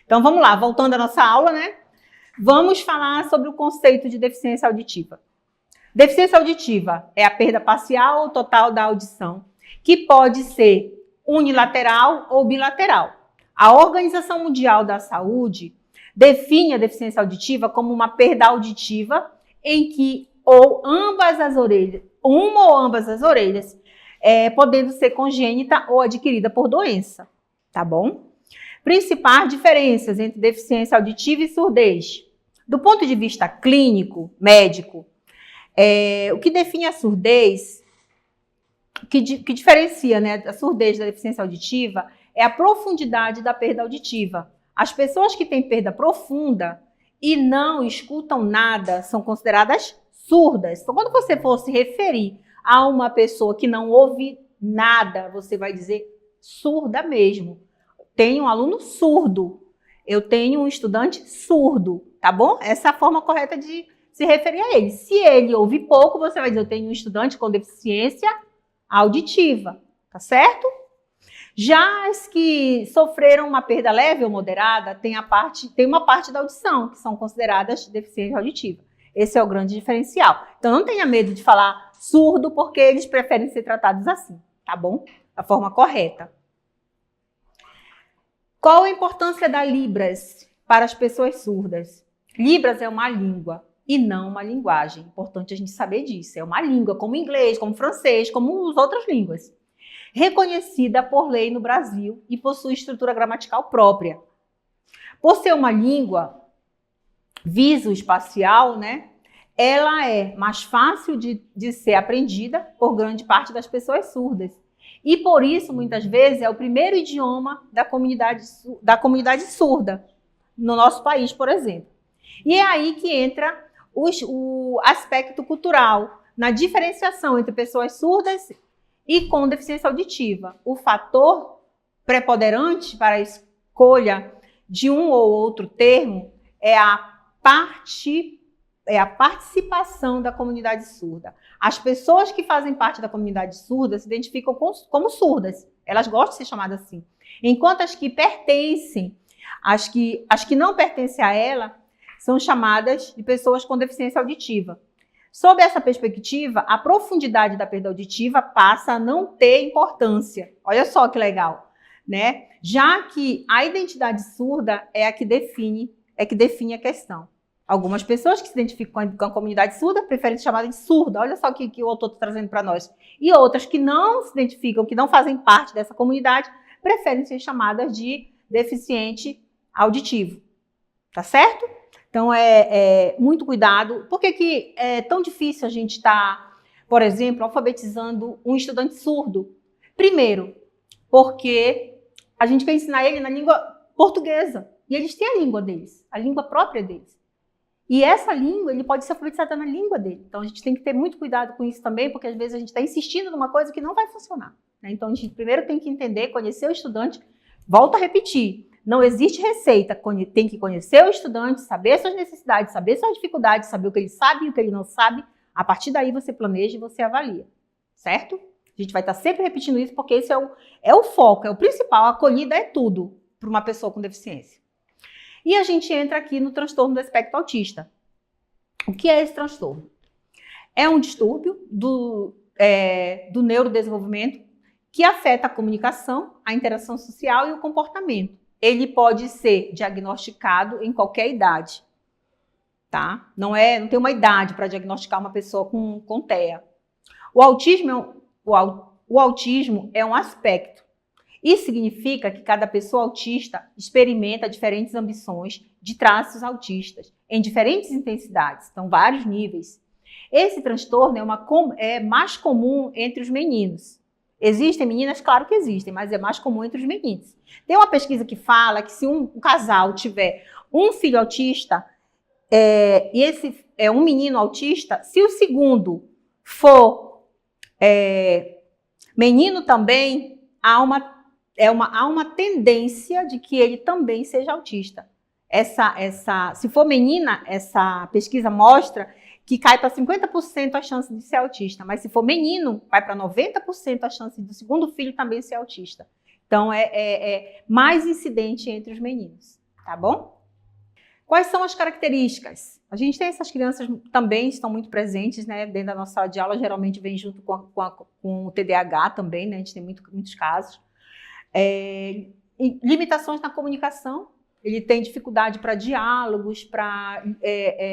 Então vamos lá, voltando à nossa aula, né? Vamos falar sobre o conceito de deficiência auditiva. Deficiência auditiva é a perda parcial ou total da audição, que pode ser unilateral ou bilateral. A Organização Mundial da Saúde define a deficiência auditiva como uma perda auditiva em que uma ou ambas as orelhas, podendo ser congênita ou adquirida por doença, tá bom? Principais diferenças entre deficiência auditiva e surdez. Do ponto de vista clínico, médico, o que define a surdez, que diferencia, né, a surdez da deficiência auditiva, é a profundidade da perda auditiva. As pessoas que têm perda profunda e não escutam nada são consideradas surdas. Então, quando você for se referir a uma pessoa que não ouve nada, você vai dizer surda mesmo. Tenho um aluno surdo, eu tenho um estudante surdo, tá bom? Essa é a forma correta de se referir a ele. Se ele ouve pouco, você vai dizer, eu tenho um estudante com deficiência auditiva, tá certo? Já as que sofreram uma perda leve ou moderada, tem uma parte da audição, que são consideradas deficiência auditiva. Esse é o grande diferencial. Então não tenha medo de falar surdo, porque eles preferem ser tratados assim, tá bom? Da forma correta. Qual a importância da Libras para as pessoas surdas? Libras é uma língua e não uma linguagem. Importante a gente saber disso. É uma língua, como inglês, como francês, como as outras línguas. Reconhecida por lei no Brasil e possui estrutura gramatical própria. Por ser uma língua visoespacial, né, ela é mais fácil de ser aprendida por grande parte das pessoas surdas. E por isso, muitas vezes, é o primeiro idioma da comunidade surda, no nosso país, por exemplo. E é aí que entra o aspecto cultural, na diferenciação entre pessoas surdas e com deficiência auditiva. O fator preponderante para a escolha de um ou outro termo é a participação da comunidade surda. As pessoas que fazem parte da comunidade surda se identificam como surdas. Elas gostam de ser chamadas assim. Enquanto as que pertencem, as que não pertencem a ela, são chamadas de pessoas com deficiência auditiva. Sob essa perspectiva, a profundidade da perda auditiva passa a não ter importância. Olha só que legal, né? Já que a identidade surda é que define a questão. Algumas pessoas que se identificam com a comunidade surda preferem ser chamadas de surda. Olha só o que o autor está trazendo para nós. E outras que não se identificam, que não fazem parte dessa comunidade, preferem ser chamadas de deficiente auditivo. Tá certo? Então, muito cuidado. Por que é tão difícil a gente estar, por exemplo, alfabetizando um estudante surdo? Primeiro, porque a gente quer ensinar ele na língua portuguesa. E eles têm a língua deles, a língua própria deles. E essa língua, ele pode ser alfabetizado na língua dele. Então, a gente tem que ter muito cuidado com isso também, porque às vezes a gente está insistindo numa coisa que não vai funcionar, né? Então, a gente primeiro tem que entender, conhecer o estudante. Volto a repetir, não existe receita. Tem que conhecer o estudante, saber suas necessidades, saber suas dificuldades, saber o que ele sabe e o que ele não sabe. A partir daí, você planeja e você avalia, certo? A gente vai estar sempre repetindo isso, porque esse é o foco, é o principal. A acolhida é tudo para uma pessoa com deficiência. E a gente entra aqui no transtorno do espectro autista. O que é esse transtorno? É um distúrbio do neurodesenvolvimento que afeta a comunicação, a interação social e o comportamento. Ele pode ser diagnosticado em qualquer idade, tá? Não tem uma idade para diagnosticar uma pessoa com TEA. O autismo é um aspecto. Isso significa que cada pessoa autista experimenta diferentes ambições de traços autistas, em diferentes intensidades, então vários níveis. Esse transtorno é mais comum entre os meninos. Existem meninas? Claro que existem, mas é mais comum entre os meninos. Tem uma pesquisa que fala que se um casal tiver um filho autista, e esse é um menino autista, se o segundo for menino também, há uma tendência de que ele também seja autista. Se for menina, essa pesquisa mostra que cai para 50% a chance de ser autista, mas se for menino, vai para 90% a chance do segundo filho também ser autista. Então, é mais incidente entre os meninos, tá bom? Quais são as características? A gente tem essas crianças também, estão muito presentes, né, dentro da nossa sala de aula, geralmente vem junto com o TDAH também, né, a gente tem muitos casos. Limitações na comunicação, ele tem dificuldade para diálogos,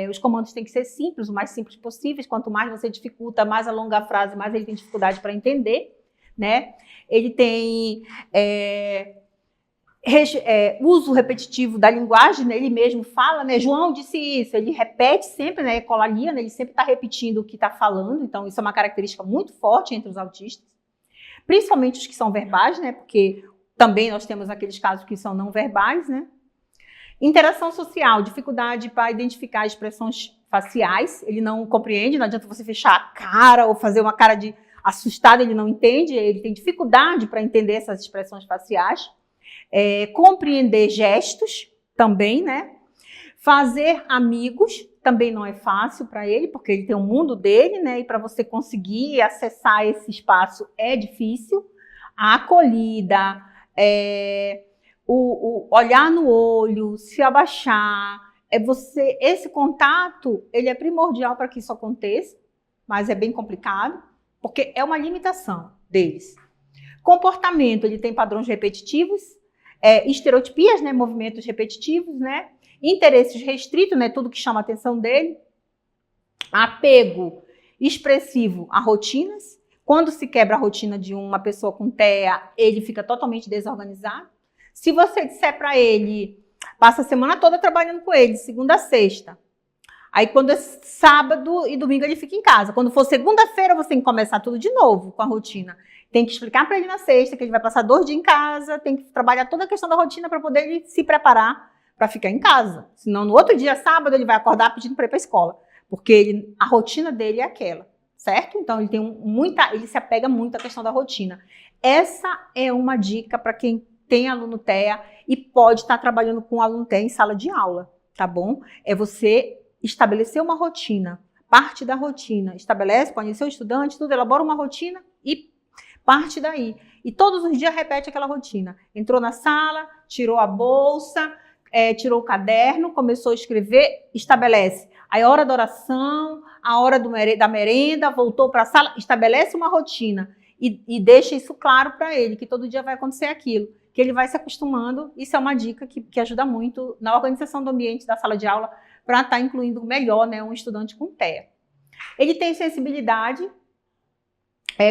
os comandos têm que ser simples, o mais simples possível, quanto mais você dificulta, mais alonga a frase, mais ele tem dificuldade para entender, né? Ele tem uso repetitivo da linguagem, né? Ele mesmo fala, né? João disse isso, ele repete sempre, né? Ecolalia, né? Ele sempre está repetindo o que está falando, então isso é uma característica muito forte entre os autistas, principalmente os que são verbais, né? Porque também nós temos aqueles casos que são não verbais, né? Interação social, dificuldade para identificar expressões faciais, ele não compreende, não adianta você fechar a cara ou fazer uma cara de assustado, ele não entende, ele tem dificuldade para entender essas expressões faciais. Compreender gestos também, né? Fazer amigos também não é fácil para ele, porque ele tem o mundo dele, né? E para você conseguir acessar esse espaço é difícil. A acolhida, o olhar no olho, se abaixar, esse contato, ele é primordial para que isso aconteça, mas é bem complicado, porque é uma limitação deles. Comportamento, ele tem padrões repetitivos, estereotipias, né, movimentos repetitivos, né, interesses restritos, né, tudo que chama a atenção dele, apego expressivo a rotinas. Quando se quebra a rotina de uma pessoa com TEA, ele fica totalmente desorganizado. Se você disser para ele, passa a semana toda trabalhando com ele, segunda a sexta. Aí quando é sábado e domingo ele fica em casa. Quando for segunda-feira, você tem que começar tudo de novo com a rotina. Tem que explicar para ele na sexta que ele vai passar 2 dias em casa, tem que trabalhar toda a questão da rotina para poder ele se preparar para ficar em casa. Senão no outro dia, sábado, ele vai acordar pedindo para ir para a escola. Porque a rotina dele é aquela, certo? Então ele ele se apega muito à questão da rotina. Essa é uma dica para quem tem aluno TEA e pode estar trabalhando com aluno TEA em sala de aula, tá bom? É você estabelecer uma rotina, parte da rotina, estabelece, conhecer o estudante, tudo, elabora uma rotina e parte daí. E todos os dias repete aquela rotina. Entrou na sala, tirou a bolsa, tirou o caderno, começou a escrever, estabelece a hora da oração, a hora da merenda, voltou para a sala, estabelece uma rotina e deixa isso claro para ele, que todo dia vai acontecer aquilo, que ele vai se acostumando. Isso é uma dica que ajuda muito na organização do ambiente da sala de aula para estar incluindo melhor, né, um estudante com TEA. Ele tem sensibilidade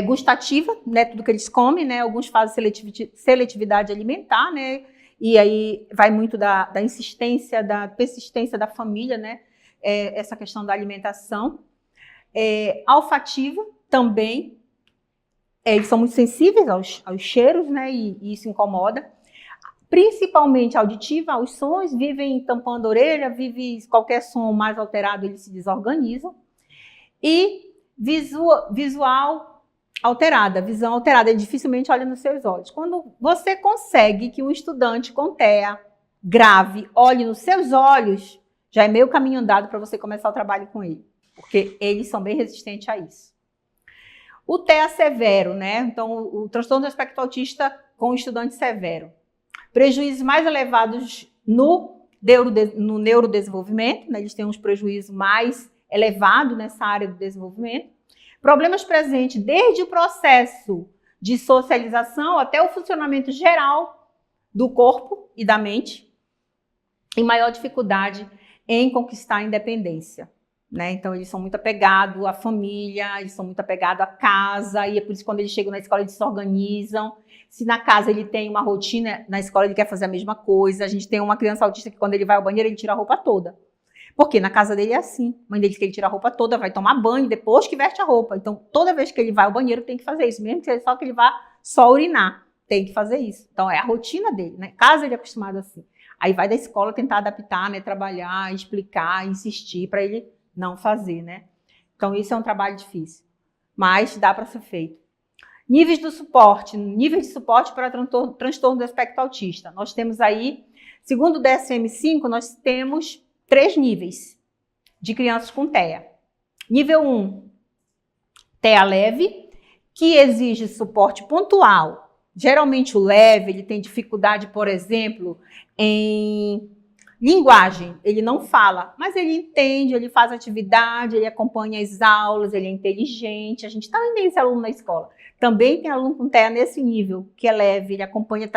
gustativa, né, tudo que eles comem, né, alguns fazem seletividade alimentar, né, e aí vai muito da insistência, da persistência da família, né, essa questão da alimentação. Olfativa também, eles são muito sensíveis aos cheiros, né, e isso incomoda. Principalmente auditiva, aos sons, vivem tampando a orelha, qualquer som mais alterado, eles se desorganizam. E visual alterada, visão alterada, ele dificilmente olha nos seus olhos. Quando você consegue que um estudante com TEA grave olhe nos seus olhos, já é meio caminho andado para você começar o trabalho com ele, porque eles são bem resistentes a isso. O TEA severo, né? Então, o transtorno do espectro autista com o estudante severo. Prejuízos mais elevados no neurodesenvolvimento, né? Eles têm uns prejuízos mais elevados nessa área do desenvolvimento. Problemas presentes desde o processo de socialização até o funcionamento geral do corpo e da mente, e maior dificuldade em conquistar a independência, né? Então, eles são muito apegados à família, eles são muito apegados à casa, e é por isso que quando eles chegam na escola, eles se organizam. Se na casa ele tem uma rotina, na escola ele quer fazer a mesma coisa. A gente tem uma criança autista que quando ele vai ao banheiro, ele tira a roupa toda. Porque na casa dele é assim. A mãe dele diz que ele tira a roupa toda, vai tomar banho, depois que veste a roupa. Então, toda vez que ele vai ao banheiro, tem que fazer isso. Mesmo que seja só que ele vá só urinar, tem que fazer isso. Então, é a rotina dele, né? Casa ele é acostumado assim. Aí vai da escola tentar adaptar, né? Trabalhar, explicar, insistir para ele não fazer, né? Então, isso é um trabalho difícil. Mas dá para ser feito. Níveis de suporte para transtorno do espectro autista. Nós temos aí, segundo o DSM-5, nós temos 3 níveis de crianças com TEA. Nível 1, TEA leve, que exige suporte pontual. Geralmente o leve, ele tem dificuldade, por exemplo, em Linguagem, ele não fala, mas ele entende, ele faz atividade, ele acompanha as aulas, ele é inteligente. A gente está vendo esse aluno na escola. Também tem aluno com TEA nesse nível, que é leve, ele acompanha,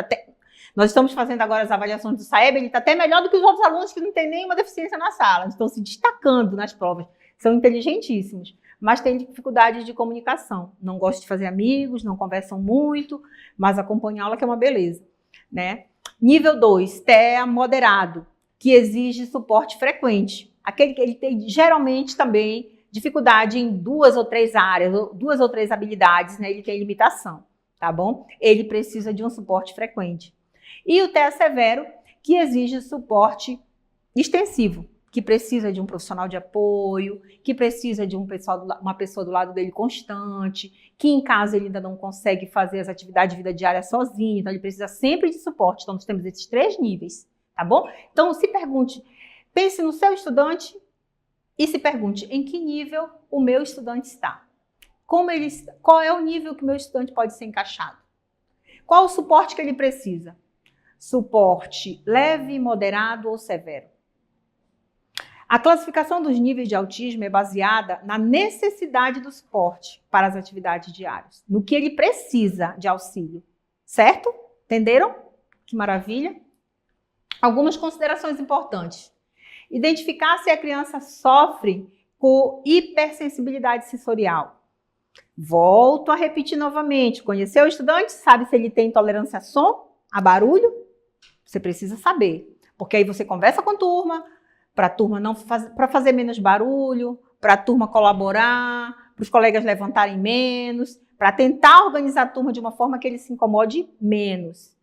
nós estamos fazendo agora as avaliações do SAEB, ele está até melhor do que os outros alunos que não têm nenhuma deficiência na sala, estão se destacando nas provas, são inteligentíssimos, mas têm dificuldades de comunicação, não gostam de fazer amigos, não conversam muito, mas acompanham a aula, que é uma beleza, né? Nível 2, TEA moderado, que exige suporte frequente, aquele que ele tem geralmente também dificuldade em 2 ou 3 áreas, 2 ou 3 habilidades, né? Ele tem limitação, tá bom? Ele precisa de um suporte frequente. E o TEA severo, que exige suporte extensivo, que precisa de um profissional de apoio, que precisa de uma pessoa do lado dele constante, que em casa ele ainda não consegue fazer as atividades de vida diária sozinho, então ele precisa sempre de suporte. Então nós temos esses 3 níveis, tá bom? Então se pergunte, pense no seu estudante e se pergunte em que nível o meu estudante está. Qual é o nível que o meu estudante pode ser encaixado? Qual o suporte que ele precisa? Suporte leve, moderado ou severo. A classificação dos níveis de autismo é baseada na necessidade do suporte para as atividades diárias, no que ele precisa de auxílio, certo? Entenderam? Que maravilha! Algumas considerações importantes. Identificar se a criança sofre com hipersensibilidade sensorial. Volto a repetir novamente. Conheceu o estudante? Sabe se ele tem intolerância a som, a barulho? Você precisa saber, porque aí você conversa com a turma, para fazer menos barulho, para a turma colaborar, para os colegas levantarem menos, para tentar organizar a turma de uma forma que ele se incomode menos.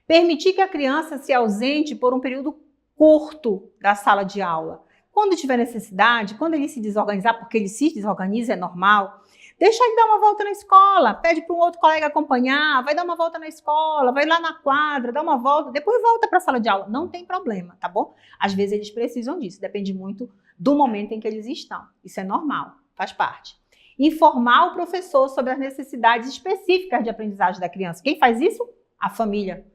Permitir que a criança se ausente por um período curto da sala de aula. Quando tiver necessidade, quando ele se desorganizar, porque ele se desorganiza, é normal, deixa ele dar uma volta na escola, pede para um outro colega acompanhar, vai dar uma volta na escola, vai lá na quadra, dá uma volta, depois volta para a sala de aula. Não tem problema, tá bom? Às vezes eles precisam disso, depende muito do momento em que eles estão. Isso é normal, faz parte. Informar o professor sobre as necessidades específicas de aprendizagem da criança. Quem faz isso? A família.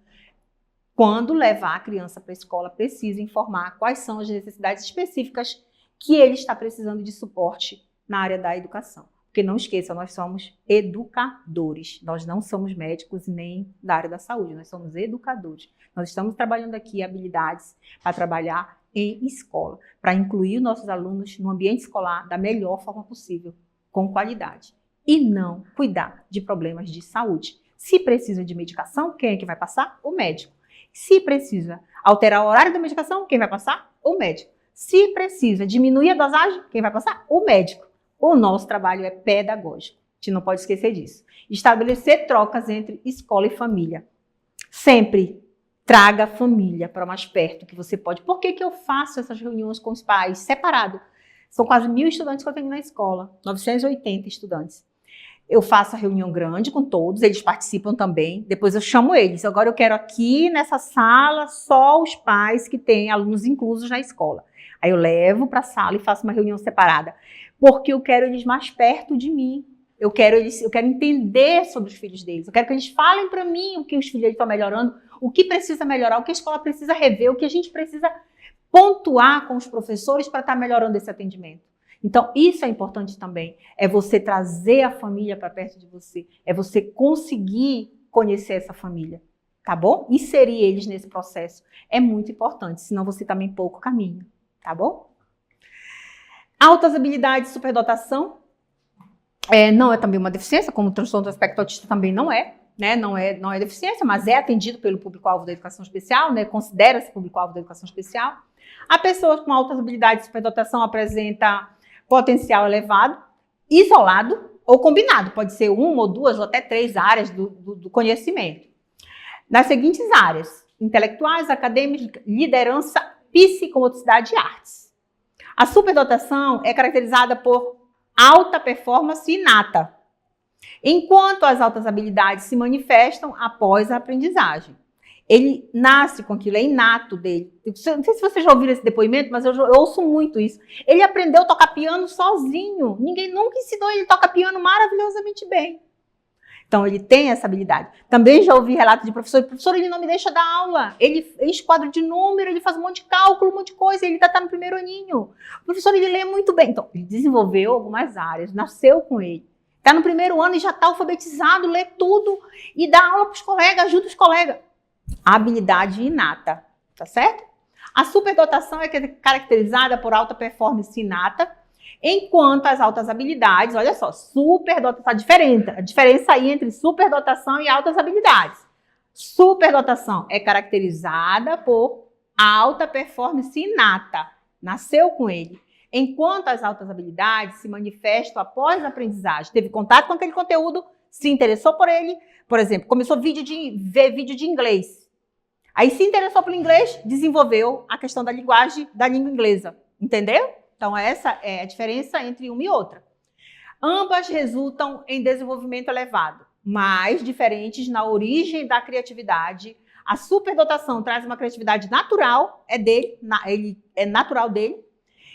Quando levar a criança para a escola, precisa informar quais são as necessidades específicas que ele está precisando de suporte na área da educação. Porque não esqueça, nós somos educadores, nós não somos médicos nem da área da saúde, nós somos educadores. Nós estamos trabalhando aqui habilidades para trabalhar em escola, para incluir nossos alunos no ambiente escolar da melhor forma possível, com qualidade. E não cuidar de problemas de saúde. Se precisa de medicação, quem é que vai passar? O médico. Se precisa alterar o horário da medicação, quem vai passar? O médico. Se precisa diminuir a dosagem, quem vai passar? O médico. O nosso trabalho é pedagógico. A gente não pode esquecer disso. Estabelecer trocas entre escola e família. Sempre traga a família para mais perto que você pode. Por que eu faço essas reuniões com os pais separado? São quase 1.000 estudantes que eu tenho na escola. 980 estudantes. Eu faço a reunião grande com todos, eles participam também. Depois eu chamo eles. Agora eu quero aqui nessa sala só os pais que têm alunos inclusos na escola. Aí eu levo para a sala e faço uma reunião separada. Porque eu quero eles mais perto de mim. Eu quero entender sobre os filhos deles. Eu quero que eles falem para mim o que os filhos deles estão melhorando, o que precisa melhorar, o que a escola precisa rever, o que a gente precisa pontuar com os professores para estar melhorando esse atendimento. Então, isso é importante também. É você trazer a família para perto de você. É você conseguir conhecer essa família. Tá bom? Inserir eles nesse processo é muito importante, senão você também pouco caminha. Tá bom? Altas habilidades, superdotação, não é também uma deficiência, como o transtorno do espectro autista também não é, né? Não é deficiência, mas é atendido pelo público-alvo da educação especial, né? Considera-se público-alvo da educação especial. A pessoa com altas habilidades de superdotação apresenta potencial elevado, isolado ou combinado, pode ser 1 ou 2 ou até 3 áreas do conhecimento. Nas seguintes áreas: intelectuais, acadêmicas, liderança, psicomotricidade e artes. A superdotação é caracterizada por alta performance inata, enquanto as altas habilidades se manifestam após a aprendizagem. Ele nasce com aquilo, é inato dele. Não sei se vocês já ouviram esse depoimento, mas eu ouço muito isso. Ele aprendeu a tocar piano sozinho. Ninguém nunca ensinou ele a tocar piano maravilhosamente bem. Então, ele tem essa habilidade. Também já ouvi relato de professor, ele não me deixa dar aula. Ele enche quadro de número, ele faz um monte de cálculo, um monte de coisa, ele ainda está no primeiro aninho. O professor, ele lê muito bem. Então, ele desenvolveu algumas áreas, nasceu com ele. Está no primeiro ano e já está alfabetizado, lê tudo e dá aula para os colegas, ajuda os colegas. Habilidade inata, tá certo? A superdotação é caracterizada por alta performance inata, enquanto as altas habilidades, olha só, superdotação, a diferença aí entre superdotação e altas habilidades. Superdotação é caracterizada por alta performance inata, nasceu com ele, enquanto as altas habilidades se manifestam após a aprendizagem, teve contato com aquele conteúdo, se interessou por ele, por exemplo, começou a ver vídeo de inglês, aí se interessou pelo inglês, desenvolveu a questão da linguagem da língua inglesa, entendeu? Então, essa é a diferença entre uma e outra. Ambas resultam em desenvolvimento elevado, mas diferentes na origem da criatividade. A superdotação traz uma criatividade natural, ele é natural dele,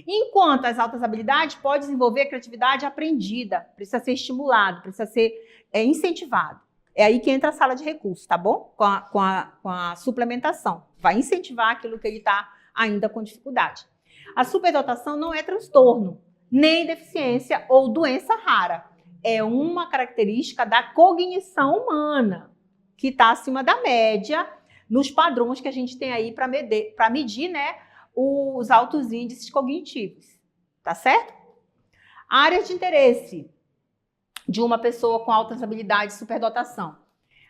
enquanto as altas habilidades podem desenvolver a criatividade aprendida, precisa ser estimulado, precisa ser incentivado. É aí que entra a sala de recursos, tá bom? Com a suplementação. Vai incentivar aquilo que ele está ainda com dificuldade. A superdotação não é transtorno, nem deficiência ou doença rara. É uma característica da cognição humana, que está acima da média nos padrões que a gente tem aí para medir, né, os altos índices cognitivos. Tá certo? Área de interesse de uma pessoa com altas habilidades de superdotação.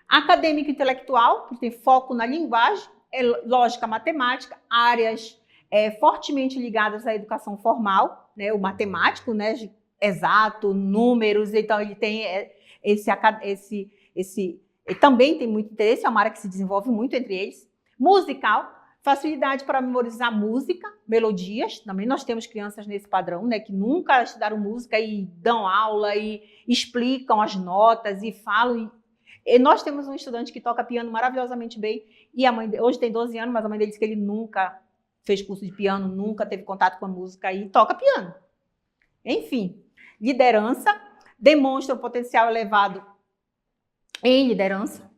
Acadêmico intelectual, que tem foco na linguagem, lógica matemática, áreas fortemente ligadas à educação formal, né, o matemático, né, exato, números, então ele tem ele também tem muito interesse, é uma área que se desenvolve muito entre eles. Musical, facilidade para memorizar música, melodias, também nós temos crianças nesse padrão, né, que nunca estudaram música e dão aula e explicam as notas e falam. E nós temos um estudante que toca piano maravilhosamente bem e a mãe hoje tem 12 anos, mas a mãe dele disse que ele nunca fez curso de piano, nunca teve contato com a música e toca piano. Enfim, liderança, demonstra um potencial elevado em liderança.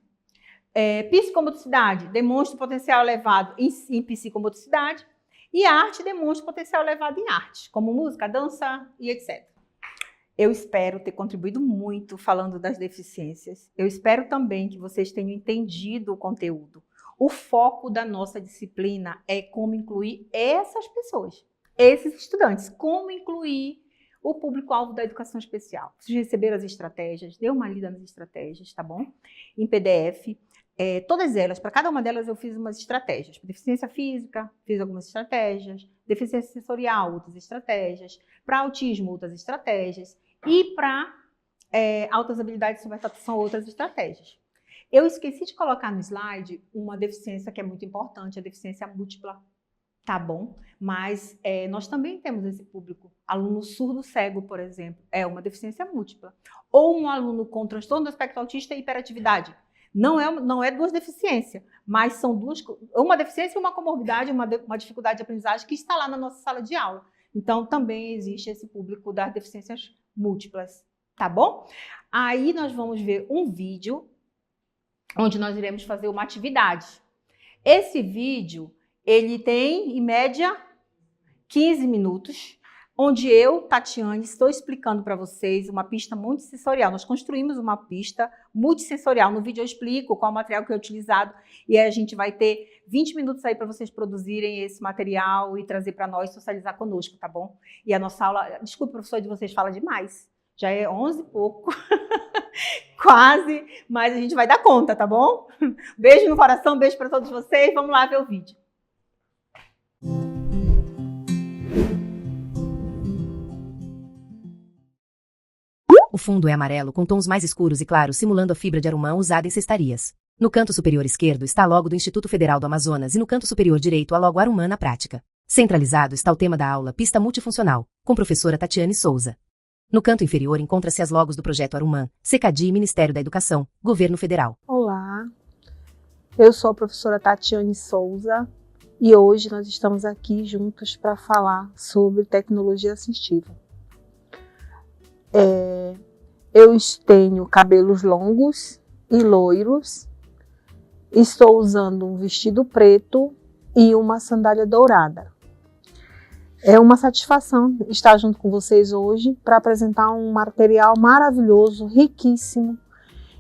Psicomotricidade, demonstra um potencial elevado em psicomotricidade. E arte demonstra um potencial elevado em arte, como música, dança e etc. Eu espero ter contribuído muito falando das deficiências. Eu espero também que vocês tenham entendido o conteúdo. O foco da nossa disciplina é como incluir essas pessoas, esses estudantes, como incluir o público-alvo da educação especial. Vocês receberam as estratégias, dê uma lida nas estratégias, tá bom? Em PDF, todas elas, para cada uma delas eu fiz umas estratégias. Para deficiência física, fiz algumas estratégias, deficiência sensorial, outras estratégias, para autismo, outras estratégias, e para altas habilidades de superdotação, outras estratégias. Eu esqueci de colocar no slide uma deficiência que é muito importante, a deficiência múltipla, tá bom? Mas nós também temos esse público. Aluno surdo-cego, por exemplo, é uma deficiência múltipla. Ou um aluno com transtorno do espectro autista e hiperatividade. Não é duas deficiências, mas são uma deficiência e uma comorbidade, uma dificuldade de aprendizagem que está lá na nossa sala de aula. Então, também existe esse público das deficiências múltiplas, tá bom? Aí nós vamos ver um vídeo onde nós iremos fazer uma atividade. Esse vídeo, ele tem, em média, 15 minutos, onde eu, Tatiane, estou explicando para vocês uma pista multissensorial. Nós construímos uma pista multissensorial. No vídeo eu explico qual material que é utilizado e aí a gente vai ter 20 minutos aí para vocês produzirem esse material e trazer para nós, socializar conosco, tá bom? E a nossa aula, desculpe, professor, de vocês fala demais. Já é 11 e pouco. Quase, mas a gente vai dar conta, tá bom? Beijo no coração, beijo para todos vocês. Vamos lá ver o vídeo. O fundo é amarelo com tons mais escuros e claros, simulando a fibra de arumã usada em cestarias. No canto superior esquerdo está a logo do Instituto Federal do Amazonas e no canto superior direito a logo Arumã na prática. Centralizado está o tema da aula Pista Multifuncional, com professora Tatiane Souza. No canto inferior encontra-se as logos do projeto Arumã, CECADI e Ministério da Educação, Governo Federal. Olá, eu sou a professora Tatiane Souza e hoje nós estamos aqui juntos para falar sobre tecnologia assistiva. Eu tenho cabelos longos e loiros. Estou usando um vestido preto e uma sandália dourada. É uma satisfação estar junto com vocês hoje para apresentar um material maravilhoso, riquíssimo,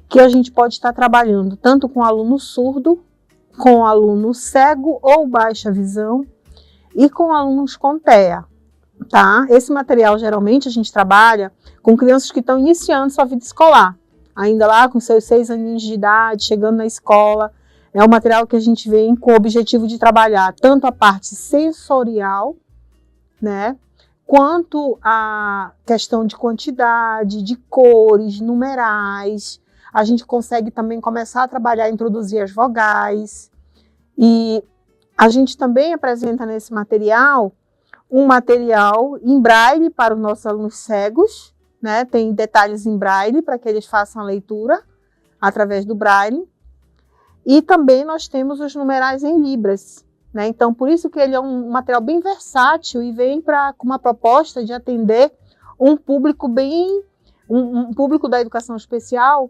que a gente pode estar trabalhando tanto com aluno surdo, com aluno cego ou baixa visão e com alunos com TEA. Tá? Esse material geralmente a gente trabalha com crianças que estão iniciando sua vida escolar, ainda lá com seus 6 aninhos de idade, chegando na escola. É um material que a gente vem com o objetivo de trabalhar tanto a parte sensorial, né, quanto a questão de quantidade, de cores, numerais. A gente consegue também começar a trabalhar, introduzir as vogais. E a gente também apresenta nesse material um material em braille para os nossos alunos cegos, né? Tem detalhes em braille para que eles façam a leitura através do braille. E também nós temos os numerais em libras, né? Então, por isso que ele é um material bem versátil e vem com uma proposta de atender um público um público da educação especial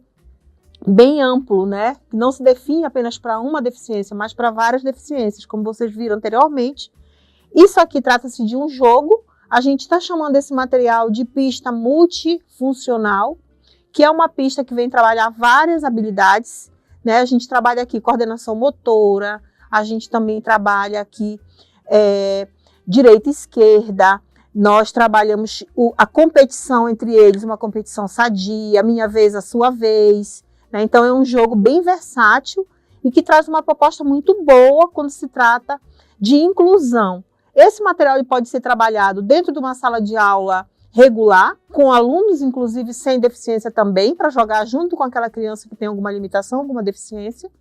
bem amplo, né? Que não se define apenas para uma deficiência, mas para várias deficiências, como vocês viram anteriormente. Isso aqui trata-se de um jogo. A gente está chamando esse material de pista multifuncional, que é uma pista que vem trabalhar várias habilidades, né? A gente trabalha aqui coordenação motora, a gente também trabalha aqui direita e esquerda, nós trabalhamos a competição entre eles, uma competição sadia, a minha vez, a sua vez, né? Então é um jogo bem versátil e que traz uma proposta muito boa quando se trata de inclusão. Esse material ele pode ser trabalhado dentro de uma sala de aula regular, com alunos, inclusive, sem deficiência também, para jogar junto com aquela criança que tem alguma limitação, alguma deficiência.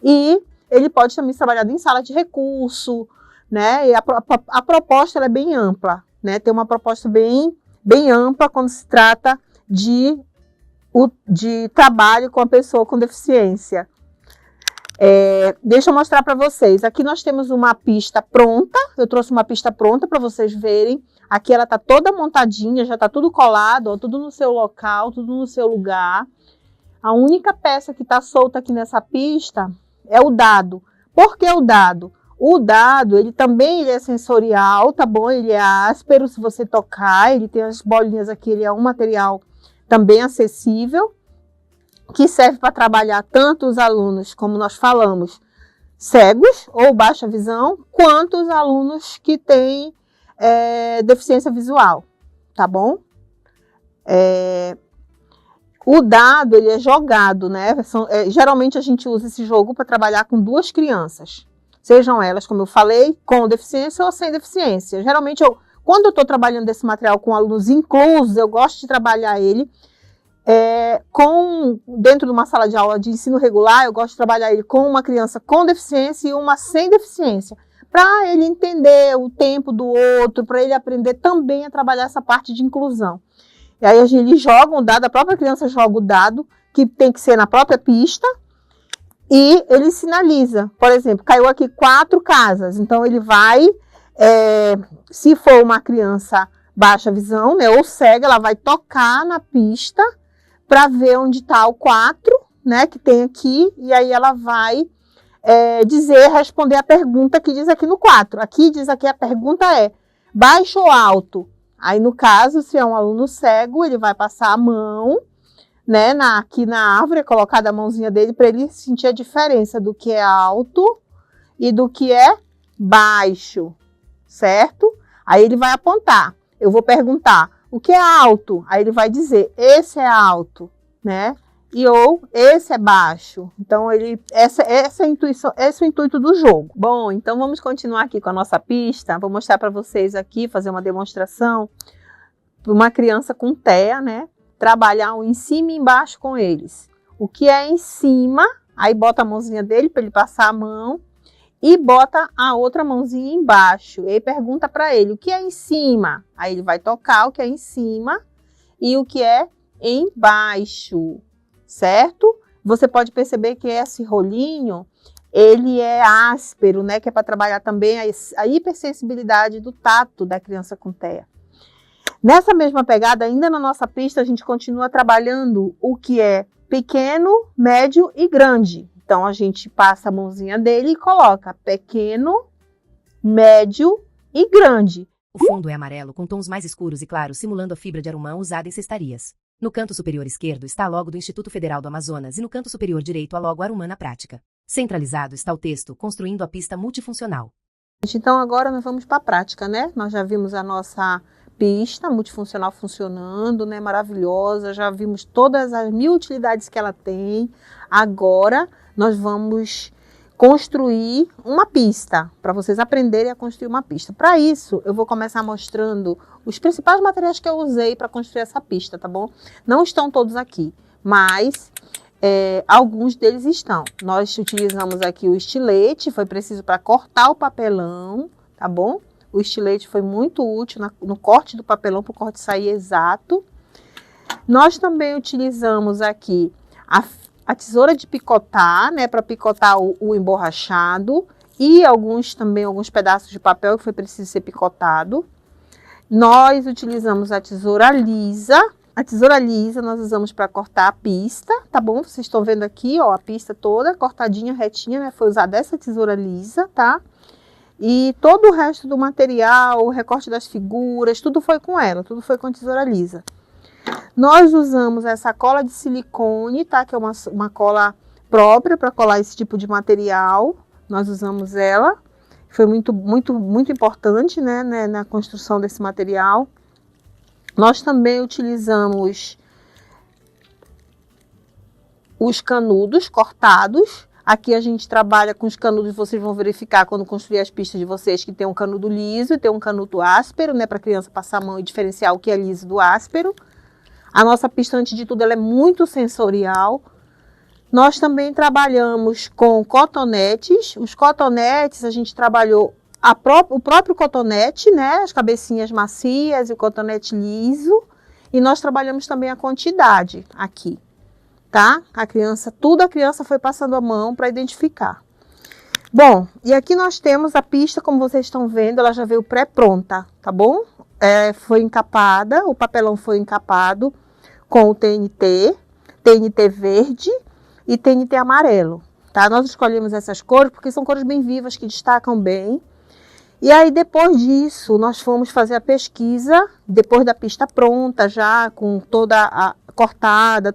E ele pode também ser trabalhado em sala de recurso, né? E a proposta ela é bem ampla, né? Tem uma proposta bem ampla quando se trata de trabalho com a pessoa com deficiência. Deixa eu mostrar para vocês. Aqui nós temos uma pista pronta. Eu trouxe uma pista pronta para vocês verem. Aqui ela está toda montadinha, já está tudo colado, ó, tudo no seu local, tudo no seu lugar. A única peça que está solta aqui nessa pista é o dado. Por que o dado? O dado, ele é sensorial, tá bom? Ele é áspero se você tocar, ele tem as bolinhas aqui, ele é um material também acessível, que serve para trabalhar tanto os alunos, como nós falamos, cegos ou baixa visão, quanto os alunos que têm deficiência visual, tá bom? O dado, ele é jogado, né? Geralmente a gente usa esse jogo para trabalhar com 2 crianças, sejam elas, como eu falei, com deficiência ou sem deficiência. Geralmente, quando eu estou trabalhando esse material com alunos inclusos, eu gosto de trabalhar ele dentro de uma sala de aula de ensino regular. Eu gosto de trabalhar ele com uma criança com deficiência e uma sem deficiência, para ele entender o tempo do outro, para ele aprender também a trabalhar essa parte de inclusão. E aí eles jogam o dado, a própria criança joga o dado, que tem que ser na própria pista, e ele sinaliza. Por exemplo, caiu aqui 4 casas, então ele vai, se for uma criança baixa visão, né, ou cega, ela vai tocar na pista para ver onde está o 4, né, que tem aqui, e aí ela vai responder a pergunta que diz aqui no 4. Aqui diz aqui, a pergunta é baixo ou alto? Aí, no caso, se é um aluno cego, ele vai passar a mão, né, aqui na árvore, colocar a mãozinha dele para ele sentir a diferença do que é alto e do que é baixo, certo? Aí ele vai apontar. Eu vou perguntar, o que é alto? Aí ele vai dizer, esse é alto, né? Ou esse é baixo. Então, essa é a intuição, esse é o intuito do jogo. Bom, então vamos continuar aqui com a nossa pista. Vou mostrar para vocês aqui, fazer uma demonstração para uma criança com TEA, né? Trabalhar um em cima e embaixo com eles. O que é em cima, aí bota a mãozinha dele para ele passar a mão e bota a outra mãozinha embaixo. E aí pergunta para ele, o que é em cima? Aí ele vai tocar o que é em cima e o que é embaixo. Certo? Você pode perceber que esse rolinho, ele é áspero, né? Que é para trabalhar também a hipersensibilidade do tato da criança com TEA. Nessa mesma pegada, ainda na nossa pista, a gente continua trabalhando o que é pequeno, médio e grande. Então, a gente passa a mãozinha dele e coloca pequeno, médio e grande. O fundo é amarelo com tons mais escuros e claros, simulando a fibra de arumã usada em cestarias. No canto superior esquerdo está a logo do Instituto Federal do Amazonas e no canto superior direito a logo Arumã na prática. Centralizado está o texto, construindo a pista multifuncional. Então, agora nós vamos para a prática, né? Nós já vimos a nossa pista multifuncional funcionando, né? Maravilhosa, já vimos todas as 1000 utilidades que ela tem. Agora, nós vamos construir uma pista, para vocês aprenderem a construir uma pista. Para isso, eu vou começar mostrando os principais materiais que eu usei para construir essa pista, tá bom? Não estão todos aqui, mas alguns deles estão. Nós utilizamos aqui o estilete, foi preciso para cortar o papelão, tá bom? O estilete foi muito útil no corte do papelão, para o corte sair exato. Nós também utilizamos aqui a tesoura de picotar, né, para picotar o emborrachado, e alguns pedaços de papel que foi preciso ser picotado. Nós utilizamos a tesoura lisa. A tesoura lisa nós usamos para cortar a pista, tá bom? Vocês estão vendo aqui, ó, a pista toda cortadinha, retinha, né? Foi usada essa tesoura lisa, tá? E todo o resto do material, o recorte das figuras, tudo foi com ela, tudo foi com a tesoura lisa. Nós usamos essa cola de silicone, tá? Que é uma cola própria para colar esse tipo de material. Nós usamos ela. Foi muito importante, né, na construção desse material. Nós também utilizamos os canudos cortados. Aqui a gente trabalha com os canudos, vocês vão verificar quando construir as pistas de vocês, que tem um canudo liso e tem um canudo áspero, né, para a criança passar a mão e diferenciar o que é liso do áspero. A nossa pista, antes de tudo, ela é muito sensorial. Nós também trabalhamos com cotonetes. Os cotonetes, a gente trabalhou o próprio cotonete, né? As cabecinhas macias e o cotonete liso. E nós trabalhamos também a quantidade aqui, tá? Tudo a criança foi passando a mão para identificar. Bom, e aqui nós temos a pista, como vocês estão vendo, ela já veio pré-pronta, tá bom? Foi encapada, o papelão foi encapado com o TNT verde e TNT amarelo, tá? Nós escolhemos essas cores porque são cores bem vivas, que destacam bem. E aí, depois disso, nós fomos fazer a pesquisa, depois da pista pronta, já com toda a cortada,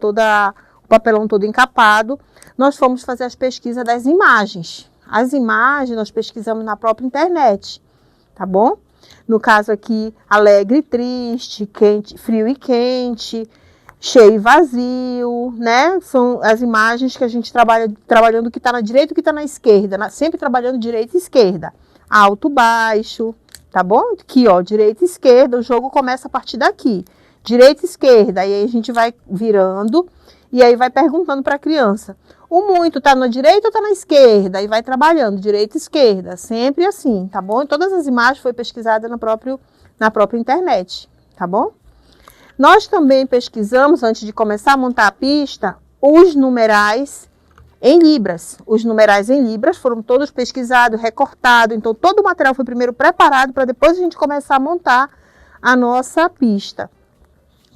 o papelão todo encapado, nós fomos fazer as pesquisas das imagens. As imagens nós pesquisamos na própria internet, tá bom? No caso aqui, alegre e triste, quente, frio e quente, cheio e vazio, né? São as imagens que a gente trabalhando o que está na direita e o que está na esquerda, sempre trabalhando direita e esquerda. Alto, baixo, tá bom? Aqui, ó, direita e esquerda, o jogo começa a partir daqui. Direita e esquerda, aí a gente vai virando e aí vai perguntando para a criança. O muito tá na direita ou tá na esquerda? E vai trabalhando, direita e esquerda, sempre assim, tá bom? E todas as imagens foi pesquisada na própria internet, tá bom? Nós também pesquisamos, antes de começar a montar a pista, os numerais em libras. Os numerais em libras foram todos pesquisados, recortados, então todo o material foi primeiro preparado para depois a gente começar a montar a nossa pista.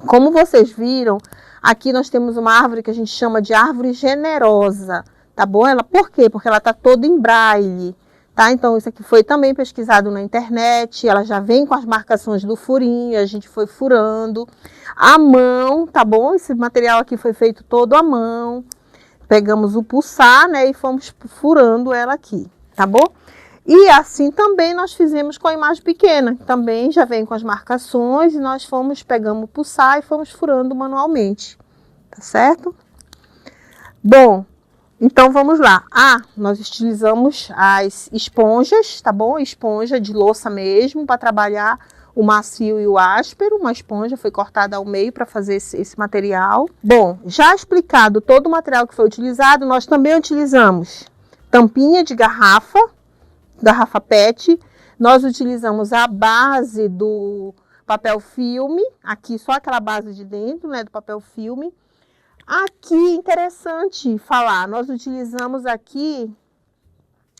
Como vocês viram, aqui nós temos uma árvore que a gente chama de árvore generosa, tá bom? Por quê? Porque ela está toda em braille, tá? Então isso aqui foi também pesquisado na internet, ela já vem com as marcações do furinho, a gente foi furando à mão, tá bom? Esse material aqui foi feito todo à mão. Pegamos o pulsar, né, e fomos furando ela aqui, tá bom? E assim também nós fizemos com a imagem pequena, também já vem com as marcações, e nós pegamos o pulsar e fomos furando manualmente, tá certo? Bom, então vamos lá. Nós utilizamos as esponjas, tá bom? Esponja de louça mesmo, para trabalhar o macio e o áspero. Uma esponja foi cortada ao meio para fazer esse material. Bom, já explicado todo o material que foi utilizado, nós também utilizamos tampinha de garrafa PET. Nós utilizamos a base do papel filme, aqui só aquela base de dentro, né, do papel filme. Aqui, interessante falar, nós utilizamos aqui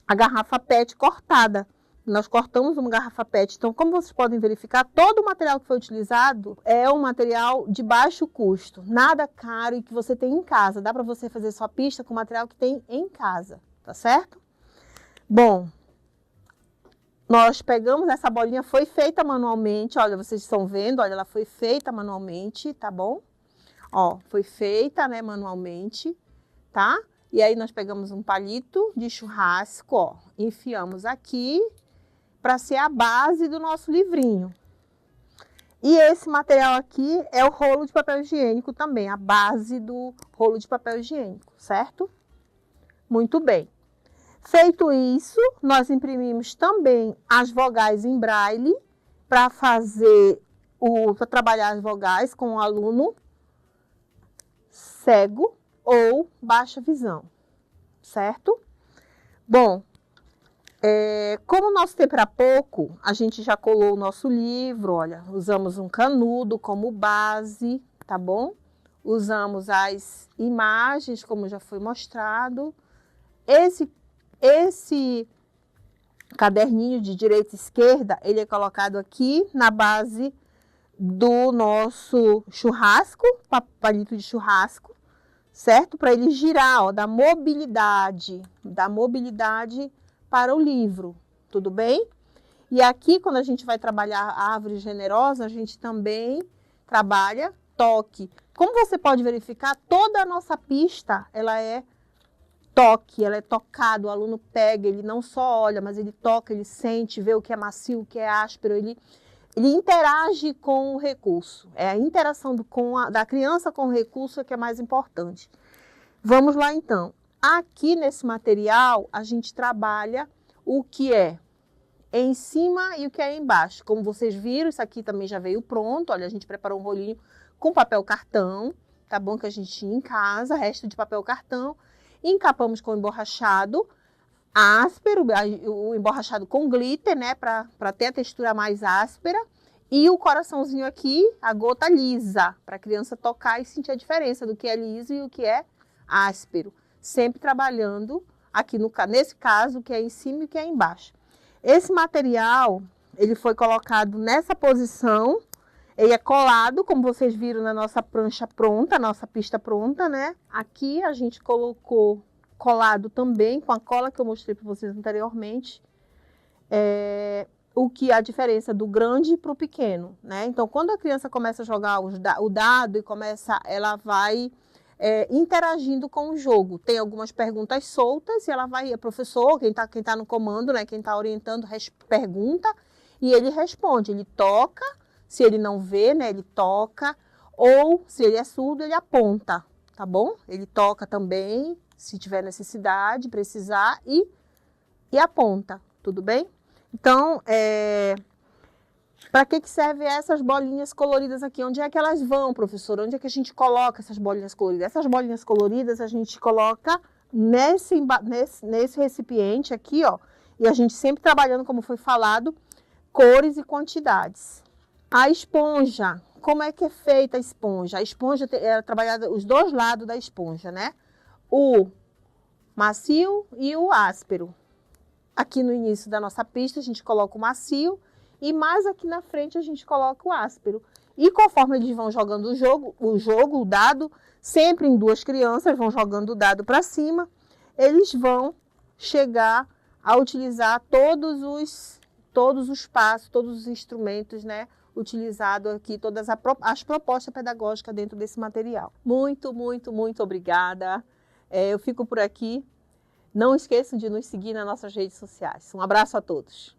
a garrafa PET cortada, nós cortamos uma garrafa PET. Então, como vocês podem verificar, todo o material que foi utilizado é um material de baixo custo, nada caro e que você tem em casa. Dá para você fazer sua pista com o material que tem em casa, tá certo? Bom, nós pegamos essa bolinha, foi feita manualmente, olha, vocês estão vendo, olha, ela foi feita manualmente, tá bom? Ó, foi feita, né, manualmente, tá? E aí nós pegamos um palito de churrasco, ó, enfiamos aqui para ser a base do nosso livrinho. E esse material aqui é o rolo de papel higiênico também, a base do rolo de papel higiênico, certo? Muito bem. Feito isso, nós imprimimos também as vogais em braille para trabalhar as vogais com o aluno cego ou baixa visão, certo? Bom, como o nosso tempo era pouco, a gente já colou o nosso livro, olha, usamos um canudo como base, tá bom? Usamos as imagens, como já foi mostrado. Esse caderninho de direita e esquerda, ele é colocado aqui na base do nosso churrasco, palito de churrasco, certo? Para ele girar, ó, da mobilidade para o livro, tudo bem? E aqui, quando a gente vai trabalhar a árvore generosa, a gente também trabalha toque. Como você pode verificar, toda a nossa pista, ela é toque, ela é tocada, o aluno pega, ele não só olha, mas ele toca, ele sente, vê o que é macio, o que é áspero, ele interage com o recurso. É a interação da criança com o recurso que é mais importante. Vamos lá, então. Aqui nesse material, a gente trabalha o que é em cima e o que é embaixo. Como vocês viram, isso aqui também já veio pronto. Olha, a gente preparou um rolinho com papel cartão, tá bom? Que a gente tinha em casa, resto de papel cartão. Encapamos com emborrachado áspero, o emborrachado com glitter, né? Para ter a textura mais áspera. E o coraçãozinho aqui, a gota lisa, para a criança tocar e sentir a diferença do que é liso e o que é áspero. Sempre trabalhando aqui, nesse caso, o que é em cima e o que é embaixo. Esse material, ele foi colocado nessa posição, ele é colado, como vocês viram na nossa prancha pronta, nossa pista pronta, né? Aqui a gente colocou colado também com a cola que eu mostrei para vocês anteriormente, o que é a diferença do grande para o pequeno, né? Então, quando a criança começa a jogar o dado e ela vai interagindo com o jogo. Tem algumas perguntas soltas e ela vai, o professor, quem tá no comando, né, quem está orientando, pergunta e ele responde. Ele toca, se ele não vê, né, ele toca, ou se ele é surdo, ele aponta, tá bom? Ele toca também, se tiver necessidade, precisar, e aponta, tudo bem? Então, para que servem essas bolinhas coloridas aqui? Onde é que elas vão, professor? Onde é que a gente coloca essas bolinhas coloridas? Essas bolinhas coloridas a gente coloca nesse recipiente aqui, ó. E a gente sempre trabalhando, como foi falado, cores e quantidades. A esponja, como é que é feita a esponja? A esponja é trabalhada os dois lados da esponja, né? O macio e o áspero. Aqui no início da nossa pista a gente coloca o macio e mais aqui na frente a gente coloca o áspero. E conforme eles vão jogando o dado, sempre em duas crianças vão jogando o dado para cima, eles vão chegar a utilizar todos os passos, todos os instrumentos, né, utilizados aqui, todas as propostas pedagógicas dentro desse material. Muito, muito, muito obrigada. Eu fico por aqui. Não esqueçam de nos seguir nas nossas redes sociais. Um abraço a todos.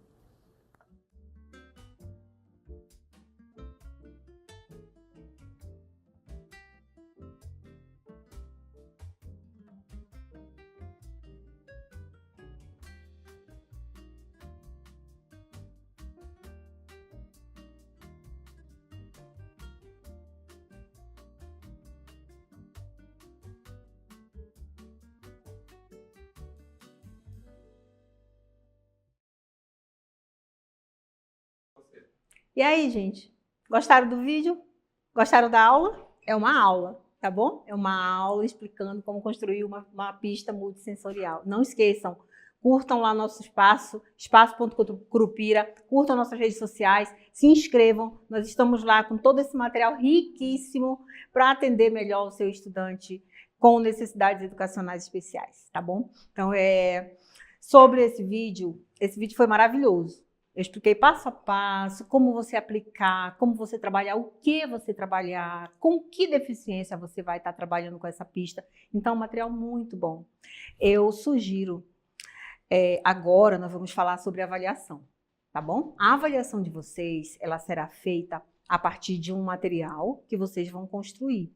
E aí, gente? Gostaram do vídeo? Gostaram da aula? É uma aula, tá bom? É uma aula explicando como construir uma pista multissensorial. Não esqueçam, curtam lá nosso espaço, espaço.curupira, curtam nossas redes sociais, se inscrevam. Nós estamos lá com todo esse material riquíssimo para atender melhor o seu estudante com necessidades educacionais especiais, tá bom? Então, sobre esse vídeo foi maravilhoso. Eu expliquei passo a passo como você aplicar, como você trabalhar, o que você trabalhar, com que deficiência você vai estar trabalhando com essa pista. Então, um material muito bom. Eu sugiro, agora nós vamos falar sobre avaliação, tá bom? A avaliação de vocês, ela será feita a partir de um material que vocês vão construir,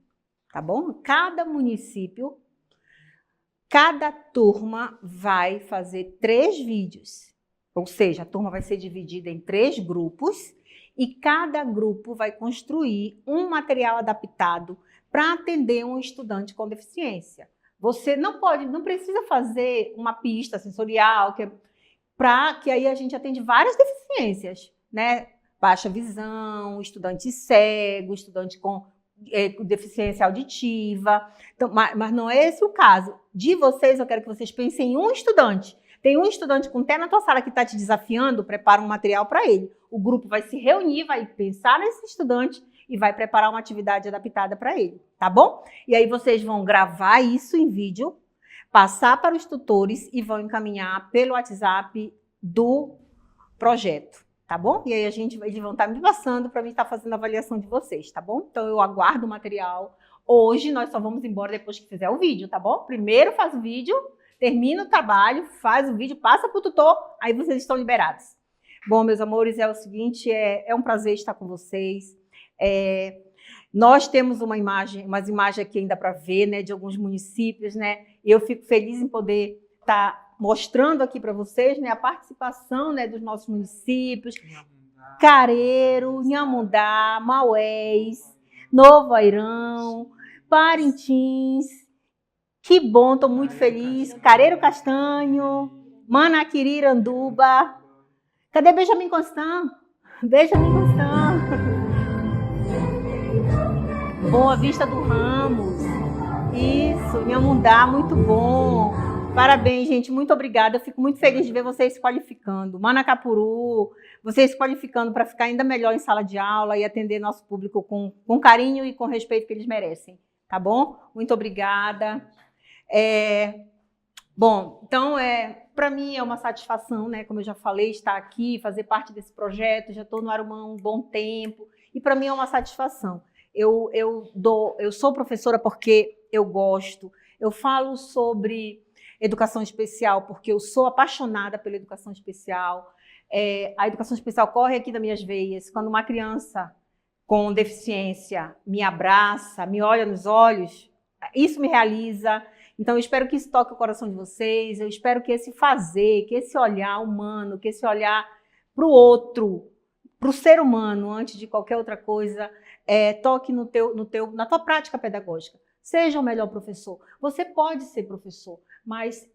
tá bom? Cada município, cada turma vai fazer 3 vídeos. Ou seja, a turma vai ser dividida em 3 grupos e cada grupo vai construir um material adaptado para atender um estudante com deficiência. Você não precisa fazer uma pista sensorial, que aí a gente atende várias deficiências, né? Baixa visão, estudante cego, estudante com deficiência auditiva. Então, mas não é esse o caso. De vocês, eu quero que vocês pensem em um estudante. Tem um estudante com TEA na tua sala que está te desafiando, prepara um material para ele. O grupo vai se reunir, vai pensar nesse estudante e vai preparar uma atividade adaptada para ele, tá bom? E aí vocês vão gravar isso em vídeo, passar para os tutores e vão encaminhar pelo WhatsApp do projeto, tá bom? E aí eles vão estar me passando para mim estar fazendo a avaliação de vocês, tá bom? Então eu aguardo o material. Hoje nós só vamos embora depois que fizer o vídeo, tá bom? Primeiro faz o vídeo, termina o trabalho, faz o vídeo, passa para o tutor, aí vocês estão liberados. Bom, meus amores, é o seguinte, é um prazer estar com vocês. Nós temos umas imagens aqui ainda para ver, né, de alguns municípios, né? Eu fico feliz em poder estar mostrando aqui para vocês, né, a participação, né, dos nossos municípios. Careiro, Inhamundá, Maués, Novo Airão, Parintins. Que bom, estou muito feliz. Careiro Castanho, Manaquiriranduba. Cadê Benjamin Constant? Benjamin Constant. Boa Vista do Ramos. Isso, Inhamundá, muito bom. Parabéns, gente, muito obrigada. Eu fico muito feliz de ver vocês se qualificando. Manacapuru, vocês se qualificando para ficar ainda melhor em sala de aula e atender nosso público com carinho e com respeito que eles merecem. Tá bom? Muito obrigada. Bom, então, para mim é uma satisfação, né? Como eu já falei, estar aqui, fazer parte desse projeto. Já estou no Arumã há um bom tempo e para mim é uma satisfação. Eu sou professora porque eu gosto. Eu falo sobre educação especial porque eu sou apaixonada pela educação especial. A educação especial corre aqui nas minhas veias. Quando uma criança com deficiência me abraça, me olha nos olhos, isso me realiza. Então, eu espero que isso toque o coração de vocês, eu espero que esse fazer, que esse olhar humano, que esse olhar para o outro, para o ser humano, antes de qualquer outra coisa, toque na tua prática pedagógica. Seja o melhor professor. Você pode ser professor, mas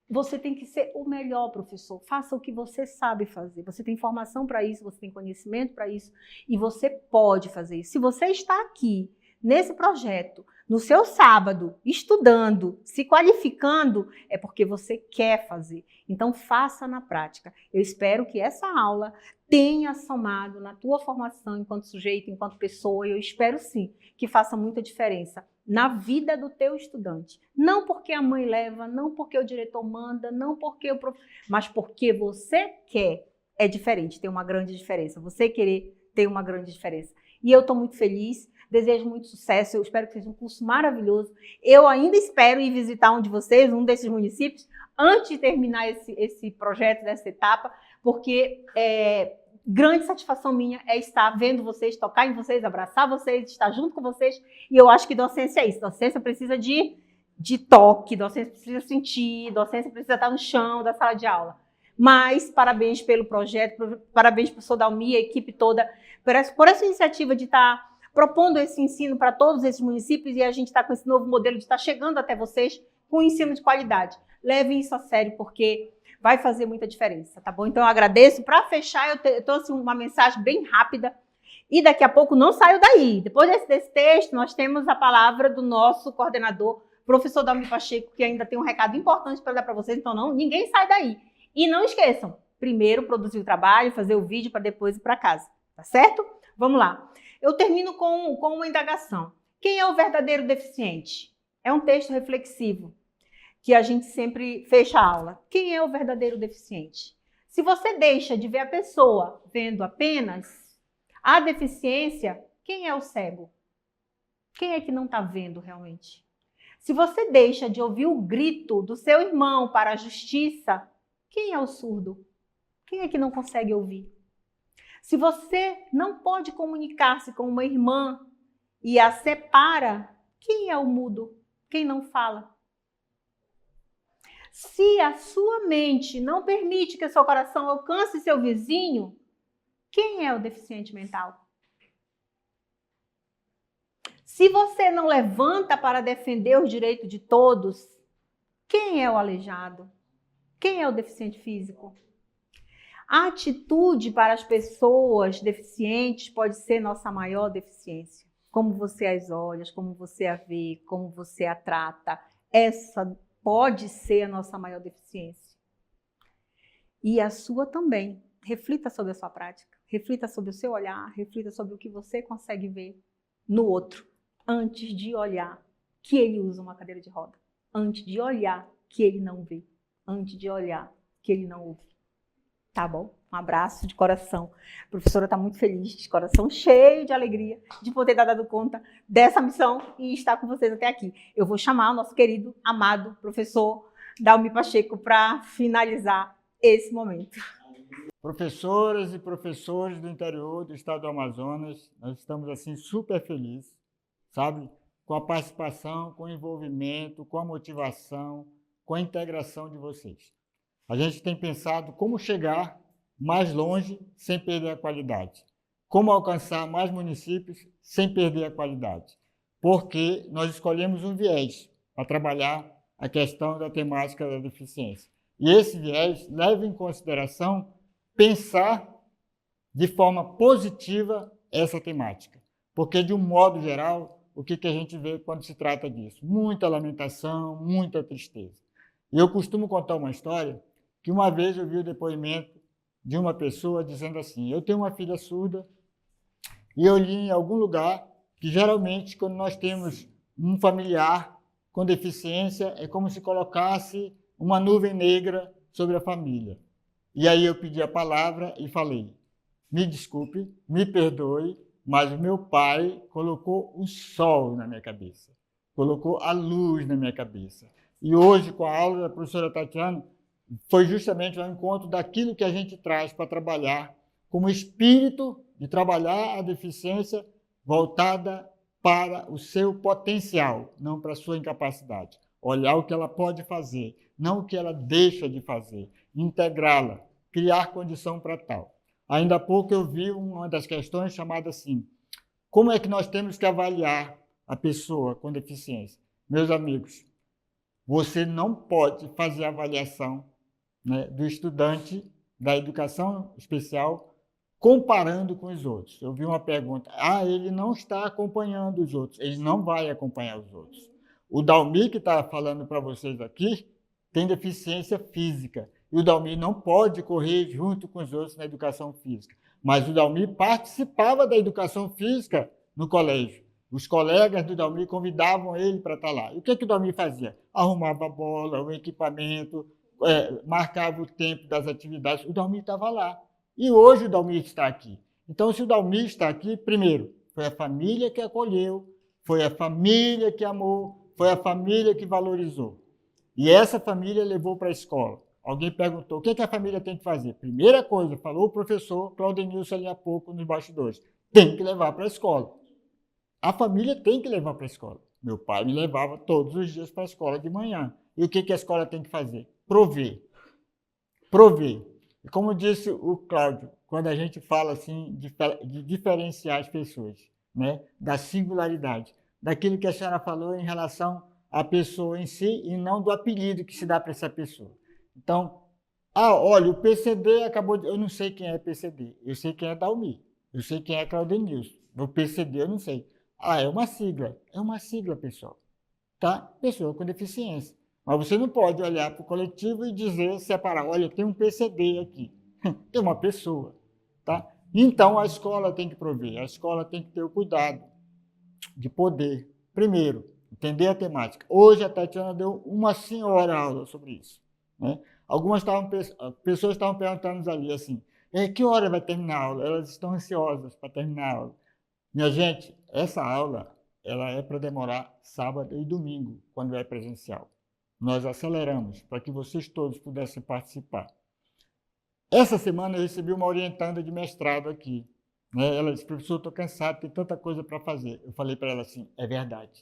você tem que ser o melhor professor. Faça o que você sabe fazer. Você tem formação para isso, você tem conhecimento para isso, e você pode fazer isso. Se você está aqui, nesse projeto, no seu sábado, estudando, se qualificando, é porque você quer fazer. Então, faça na prática. Eu espero que essa aula tenha somado na tua formação enquanto sujeito, enquanto pessoa. Eu espero sim que faça muita diferença na vida do teu estudante. Não porque a mãe leva, não porque o diretor manda, não porque o professor, mas porque você quer. É diferente, tem uma grande diferença. Você querer tem uma grande diferença. E eu estou muito feliz. Desejo muito sucesso, eu espero que seja um curso maravilhoso. Eu ainda espero ir visitar um de vocês, um desses municípios, antes de terminar esse projeto, dessa etapa, porque grande satisfação minha é estar vendo vocês, tocar em vocês, abraçar vocês, estar junto com vocês, e eu acho que docência é isso. Docência precisa de toque, docência precisa sentir, docência precisa estar no chão da sala de aula. Mas parabéns pelo projeto, parabéns para o Sodalmi e a equipe toda, por essa iniciativa de estar propondo esse ensino para todos esses municípios, e a gente está com esse novo modelo de estar chegando até vocês com ensino de qualidade. Levem isso a sério, porque vai fazer muita diferença, tá bom? Então, eu agradeço. Para fechar, eu trouxe uma mensagem bem rápida, e daqui a pouco não saio daí. Depois desse texto, nós temos a palavra do nosso coordenador, Professor Dalmi Pacheco, que ainda tem um recado importante para dar para vocês, então ninguém sai daí. E não esqueçam, primeiro produzir o trabalho, fazer o vídeo para depois ir para casa, tá certo? Vamos lá. Eu termino com uma indagação. Quem é o verdadeiro deficiente? É um texto reflexivo que a gente sempre fecha a aula. Quem é o verdadeiro deficiente? Se você deixa de ver a pessoa vendo apenas a deficiência, quem é o cego? Quem é que não está vendo realmente? Se você deixa de ouvir o grito do seu irmão para a justiça, quem é o surdo? Quem é que não consegue ouvir? Se você não pode comunicar-se com uma irmã e a separa, quem é o mudo? Quem não fala? Se a sua mente não permite que seu coração alcance seu vizinho, quem é o deficiente mental? Se você não levanta para defender os direitos de todos, quem é o aleijado? Quem é o deficiente físico? A atitude para as pessoas deficientes pode ser nossa maior deficiência. Como você as olha, como você a vê, como você a trata. Essa pode ser a nossa maior deficiência. E a sua também. Reflita sobre a sua prática. Reflita sobre o seu olhar. Reflita sobre o que você consegue ver no outro. Antes de olhar que ele usa uma cadeira de roda. Antes de olhar que ele não vê. Antes de olhar que ele não ouve. Tá bom? Um abraço de coração. A professora está muito feliz, de coração cheio de alegria, de poder dar dado conta dessa missão e estar com vocês até aqui. Eu vou chamar o nosso querido, amado professor Dalmi Pacheco para finalizar esse momento. Professoras e professores do interior do estado do Amazonas, nós estamos assim super felizes, sabe? Com a participação, com o envolvimento, com a motivação, com a integração de vocês. A gente tem pensado como chegar mais longe sem perder a qualidade. Como alcançar mais municípios sem perder a qualidade. Porque nós escolhemos um viés para trabalhar a questão da temática da deficiência. E esse viés leva em consideração pensar de forma positiva essa temática. Porque, de um modo geral, o que a gente vê quando se trata disso? Muita lamentação, muita tristeza. E eu costumo contar uma história que uma vez eu vi o depoimento de uma pessoa dizendo assim: eu tenho uma filha surda e eu li em algum lugar que geralmente quando nós temos um familiar com deficiência é como se colocasse uma nuvem negra sobre a família. E aí eu pedi a palavra e falei: me desculpe, me perdoe, mas o meu pai colocou o sol na minha cabeça, colocou a luz na minha cabeça. E hoje, com a aula da professora Tatiana, foi justamente ao encontro daquilo que a gente traz para trabalhar, como espírito de trabalhar a deficiência voltada para o seu potencial, não para a sua incapacidade. Olhar o que ela pode fazer, não o que ela deixa de fazer, integrá-la, criar condição para tal. Ainda há pouco eu vi uma das questões chamada assim: como é que nós temos que avaliar a pessoa com deficiência? Meus amigos, você não pode fazer avaliação, né, do estudante da educação especial comparando com os outros. Eu vi uma pergunta: ele não está acompanhando os outros. Ele não vai acompanhar os outros. O Dalmi, que está falando para vocês aqui, tem deficiência física. E o Dalmi não pode correr junto com os outros na educação física. Mas o Dalmi participava da educação física no colégio. Os colegas do Dalmi convidavam ele para estar lá. E o que o Dalmi fazia? Arrumava a bola, o equipamento, marcava o tempo das atividades. O Dalmi estava lá. E hoje o Dalmi está aqui. Então, se o Dalmi está aqui, primeiro, foi a família que acolheu, foi a família que amou, foi a família que valorizou. E essa família levou para a escola. Alguém perguntou: o que a família tem que fazer? Primeira coisa, falou o professor Claudenilson ali há pouco nos bastidores: tem que levar para a escola. A família tem que levar para a escola. Meu pai me levava todos os dias para a escola de manhã. E o que a escola tem que fazer? Prover. Prover. E como disse o Cláudio, quando a gente fala assim de diferenciar as pessoas, né, da singularidade, daquilo que a senhora falou em relação à pessoa em si e não do apelido que se dá para essa pessoa. Então, olha, o PCD acabou de... Eu não sei quem é PCD, eu sei quem é Dalmi, eu sei quem é Claudenilson. O PCD eu não sei. É uma sigla, pessoal. tá? Pessoa com deficiência. Mas você não pode olhar para o coletivo e dizer, separar, olha, tem um PCD aqui, tem uma pessoa, tá? Então, a escola tem que prover, a escola tem que ter o cuidado de poder, primeiro, entender a temática. Hoje a Tatiana deu uma senhora aula sobre isso, né? Pessoas estavam perguntando ali assim, que hora vai terminar a aula? Elas estão ansiosas para terminar a aula. Minha gente, essa aula ela é para demorar sábado e domingo, quando é presencial. Nós aceleramos para que vocês todos pudessem participar. Essa semana eu recebi uma orientanda de mestrado aqui, né? Ela disse, professor, estou cansado, tem tanta coisa para fazer. Eu falei para ela assim, é verdade.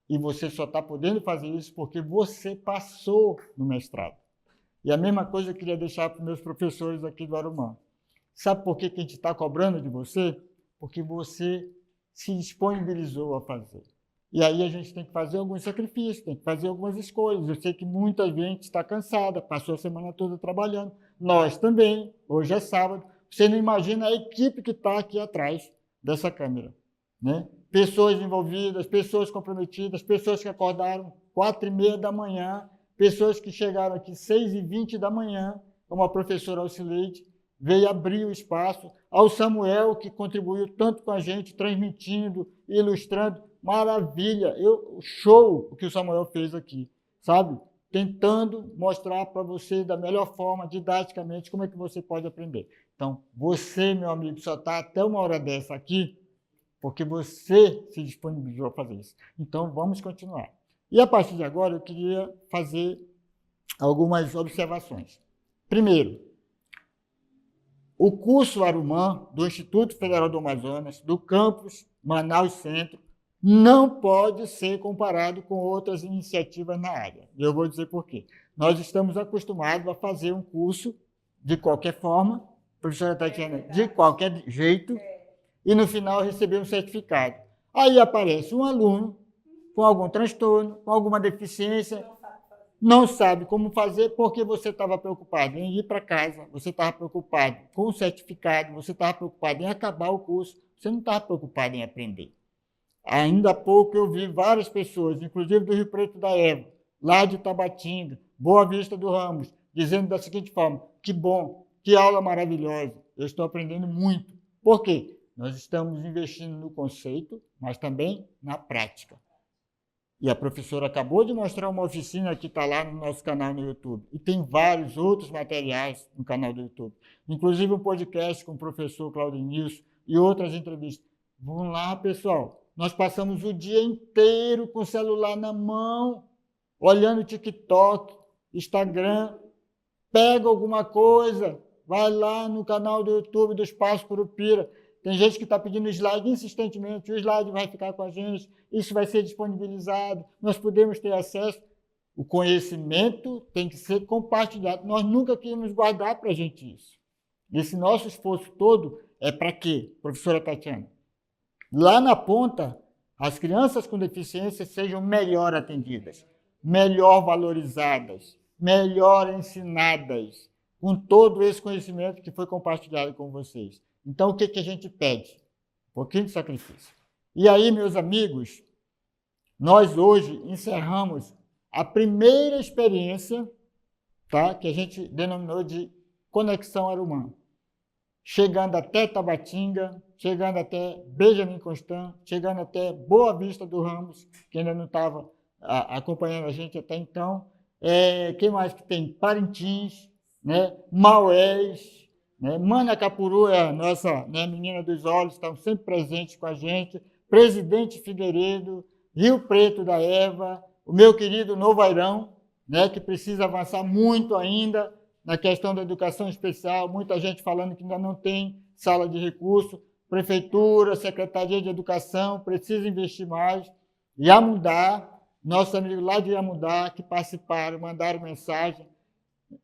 E você só está podendo fazer isso porque você passou no mestrado. E a mesma coisa eu queria deixar para os meus professores aqui do Arumã. Sabe por que a gente está cobrando de você? Porque você se disponibilizou a fazer. E aí a gente tem que fazer alguns sacrifícios, tem que fazer algumas escolhas. Eu sei que muita gente está cansada, passou a semana toda trabalhando. Nós também, hoje é sábado. Você não imagina a equipe que está aqui atrás dessa câmera, né? Pessoas envolvidas, pessoas comprometidas, pessoas que acordaram 4h30 da manhã, pessoas que chegaram aqui 6h20 da manhã, como a professora Alcileide, veio abrir o espaço, ao Samuel, que contribuiu tanto com a gente, transmitindo, ilustrando, maravilha, show o que o Samuel fez aqui, sabe? Tentando mostrar para você da melhor forma, didaticamente, como é que você pode aprender. Então, você, meu amigo, só está até uma hora dessa aqui, porque você se disponibilizou a fazer isso. Então, vamos continuar. E a partir de agora, eu queria fazer algumas observações. Primeiro, o curso Arumã, do Instituto Federal do Amazonas, do campus Manaus Centro, não pode ser comparado com outras iniciativas na área. E eu vou dizer por quê. Nós estamos acostumados a fazer um curso de qualquer forma, professora Tatiana, de qualquer jeito, e no final receber um certificado. Aí aparece um aluno com algum transtorno, com alguma deficiência, não sabe como fazer porque você estava preocupado em ir para casa, você estava preocupado com o certificado, você estava preocupado em acabar o curso, você não estava preocupado em aprender. Ainda há pouco eu vi várias pessoas, inclusive do Rio Preto da Eva, lá de Tabatinga, Boa Vista do Ramos, dizendo da seguinte forma, que bom, que aula maravilhosa, eu estou aprendendo muito. Por quê? Nós estamos investindo no conceito, mas também na prática. E a professora acabou de mostrar uma oficina que está lá no nosso canal no YouTube. E tem vários outros materiais no canal do YouTube. Inclusive um podcast com o professor Claudinilson e outras entrevistas. Vamos lá, pessoal. Nós passamos o dia inteiro com o celular na mão, olhando TikTok, Instagram. Pega alguma coisa, vai lá no canal do YouTube do Espaço Curupira. Tem gente que está pedindo slide insistentemente, o slide vai ficar com a gente, isso vai ser disponibilizado, nós podemos ter acesso. O conhecimento tem que ser compartilhado. Nós nunca queríamos guardar para a gente isso. Esse nosso esforço todo é para quê, professora Tatiana? Lá na ponta, as crianças com deficiência sejam melhor atendidas, melhor valorizadas, melhor ensinadas, com todo esse conhecimento que foi compartilhado com vocês. Então, o que a gente pede? Um pouquinho de sacrifício. E aí, meus amigos, nós hoje encerramos a primeira experiência, tá, que a gente denominou de Conexão Arumã. Chegando até Tabatinga, chegando até Benjamin Constant, chegando até Boa Vista do Ramos, que ainda não estava acompanhando a gente até então. Quem mais que tem? Parintins, né? Maués, né? Manacapuru é a nossa, né, menina dos olhos, estão sempre presentes com a gente. Presidente Figueiredo, Rio Preto da Eva, o meu querido Novo Airão, né, que precisa avançar muito ainda na questão da educação especial, muita gente falando que ainda não tem sala de recurso, prefeitura, secretaria de educação, precisa investir mais. Iamudá, nossos amigos lá de Iamudá, que participaram, mandaram mensagem.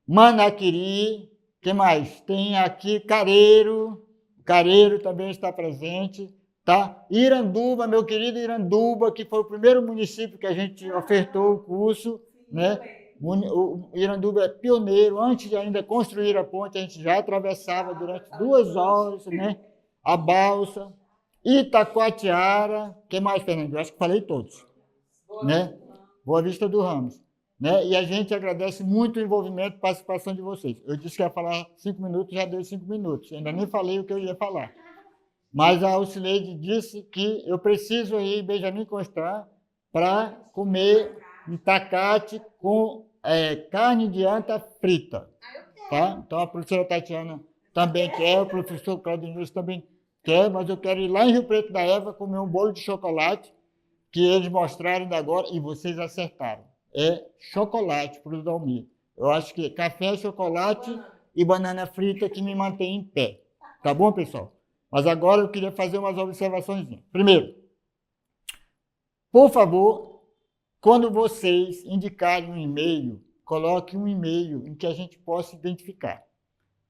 Manaquiri, que mais? Tem aqui Careiro também está presente, tá? Iranduba, meu querido Iranduba, que foi o primeiro município que a gente ofertou o curso, né? O Iranduba é pioneiro, antes de ainda construir a ponte, a gente já atravessava durante 2 horas, né? A balsa. Itacoatiara, que mais, Fernando? Eu acho que falei todos, né? Boa Vista do Ramos. Né? E a gente agradece muito o envolvimento e participação de vocês. Eu disse que ia falar 5 minutos, já dei 5 minutos. Ainda nem falei o que eu ia falar. Mas a Alcileide disse que eu preciso ir em Benjamin Constant para comer itacate com carne de anta frita. Tá? Então, a professora Tatiana também quer, o professor Claudinho também quer, mas eu quero ir lá em Rio Preto da Eva comer um bolo de chocolate que eles mostraram ainda agora e vocês acertaram. É chocolate para o Dalmir. Eu acho que café, chocolate e banana frita que me mantém em pé. Tá bom, pessoal? Mas agora eu queria fazer umas observações. Primeiro, por favor, quando vocês indicarem um e-mail, coloque um e-mail em que a gente possa identificar.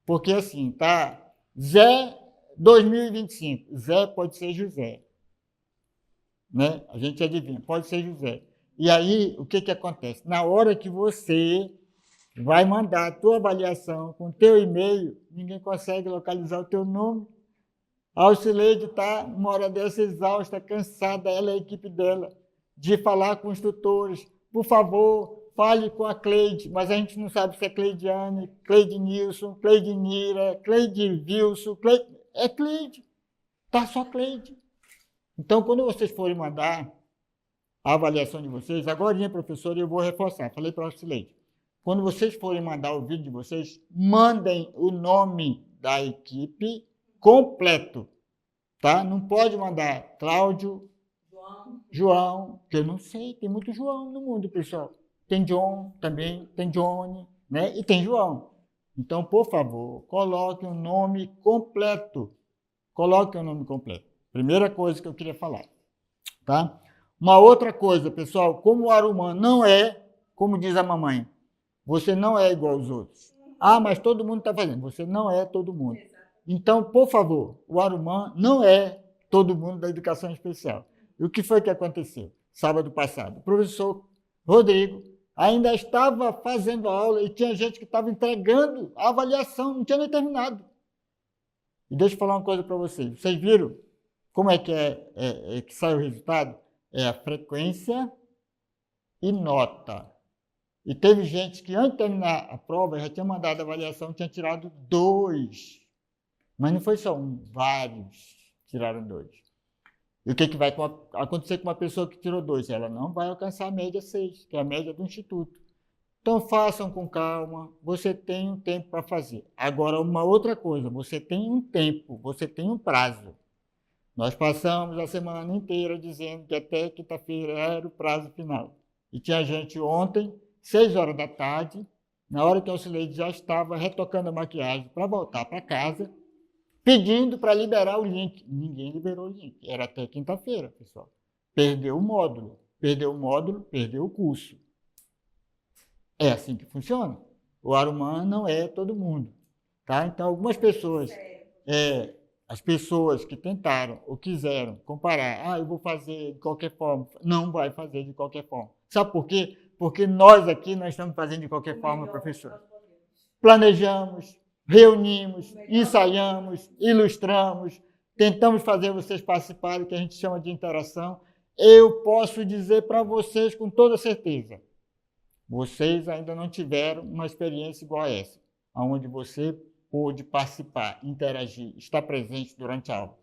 Porque assim, tá? Zé 2025. Zé pode ser José. Né? A gente adivinha, pode ser José. E aí, o que que acontece? Na hora que você vai mandar a tua avaliação com o teu e-mail, ninguém consegue localizar o teu nome. A Alcileide está, uma hora dessa, exausta, cansada, ela e a equipe dela, de falar com os tutores. Por favor, fale com a Cleide, mas a gente não sabe se é Cleidiane, Cleide Nilson, Cleide Nira, Cleide Wilson, Cleide... É Cleide, está só Cleide. Então, quando vocês forem mandar a avaliação de vocês, agora, professora, eu vou reforçar, falei para a Alcileide, quando vocês forem mandar o vídeo de vocês, mandem o nome da equipe completo, tá? Não pode mandar Cláudio, João, que eu não sei, tem muito João no mundo, pessoal. Tem John também, tem Johnny, né? E tem João. Então, por favor, coloque o nome completo. Coloque o nome completo. Primeira coisa que eu queria falar, tá? Uma outra coisa, pessoal, como o Arumã não é, como diz a mamãe, você não é igual aos outros. Ah, mas todo mundo está fazendo. Você não é todo mundo. Então, por favor, o Arumã não é todo mundo da educação especial. E o que foi que aconteceu sábado passado? O professor Rodrigo ainda estava fazendo a aula e tinha gente que estava entregando a avaliação, não tinha nem terminado. E deixa eu falar uma coisa para vocês. Vocês viram como é que sai o resultado? É a frequência e nota. E teve gente que, antes de terminar a prova, já tinha mandado a avaliação, tinha tirado 2. Mas não foi só um, vários tiraram 2. E o que vai acontecer com uma pessoa que tirou 2? Ela não vai alcançar a média 6, que é a média do Instituto. Então, façam com calma, você tem um tempo para fazer. Agora, uma outra coisa, você tem um tempo, você tem um prazo. Nós passamos a semana inteira dizendo que até quinta-feira era o prazo final. E tinha gente ontem, 6 horas da tarde, na hora que a Alcileide já estava retocando a maquiagem para voltar para casa, pedindo para liberar o link. Ninguém liberou o link. Era até quinta-feira, pessoal. Perdeu o módulo. Perdeu o módulo, perdeu o curso. É assim que funciona. O Arumã não é todo mundo. Tá? Então, algumas pessoas... as pessoas que tentaram ou quiseram comparar, eu vou fazer de qualquer forma, não vai fazer de qualquer forma. Sabe por quê? Porque nós aqui nós estamos fazendo de qualquer forma, professor. Planejamos, reunimos, ensaiamos, ilustramos, tentamos fazer vocês participarem, que a gente chama de interação. Eu posso dizer para vocês com toda certeza, vocês ainda não tiveram uma experiência igual a essa, onde você pôde participar, interagir, estar presente durante a aula.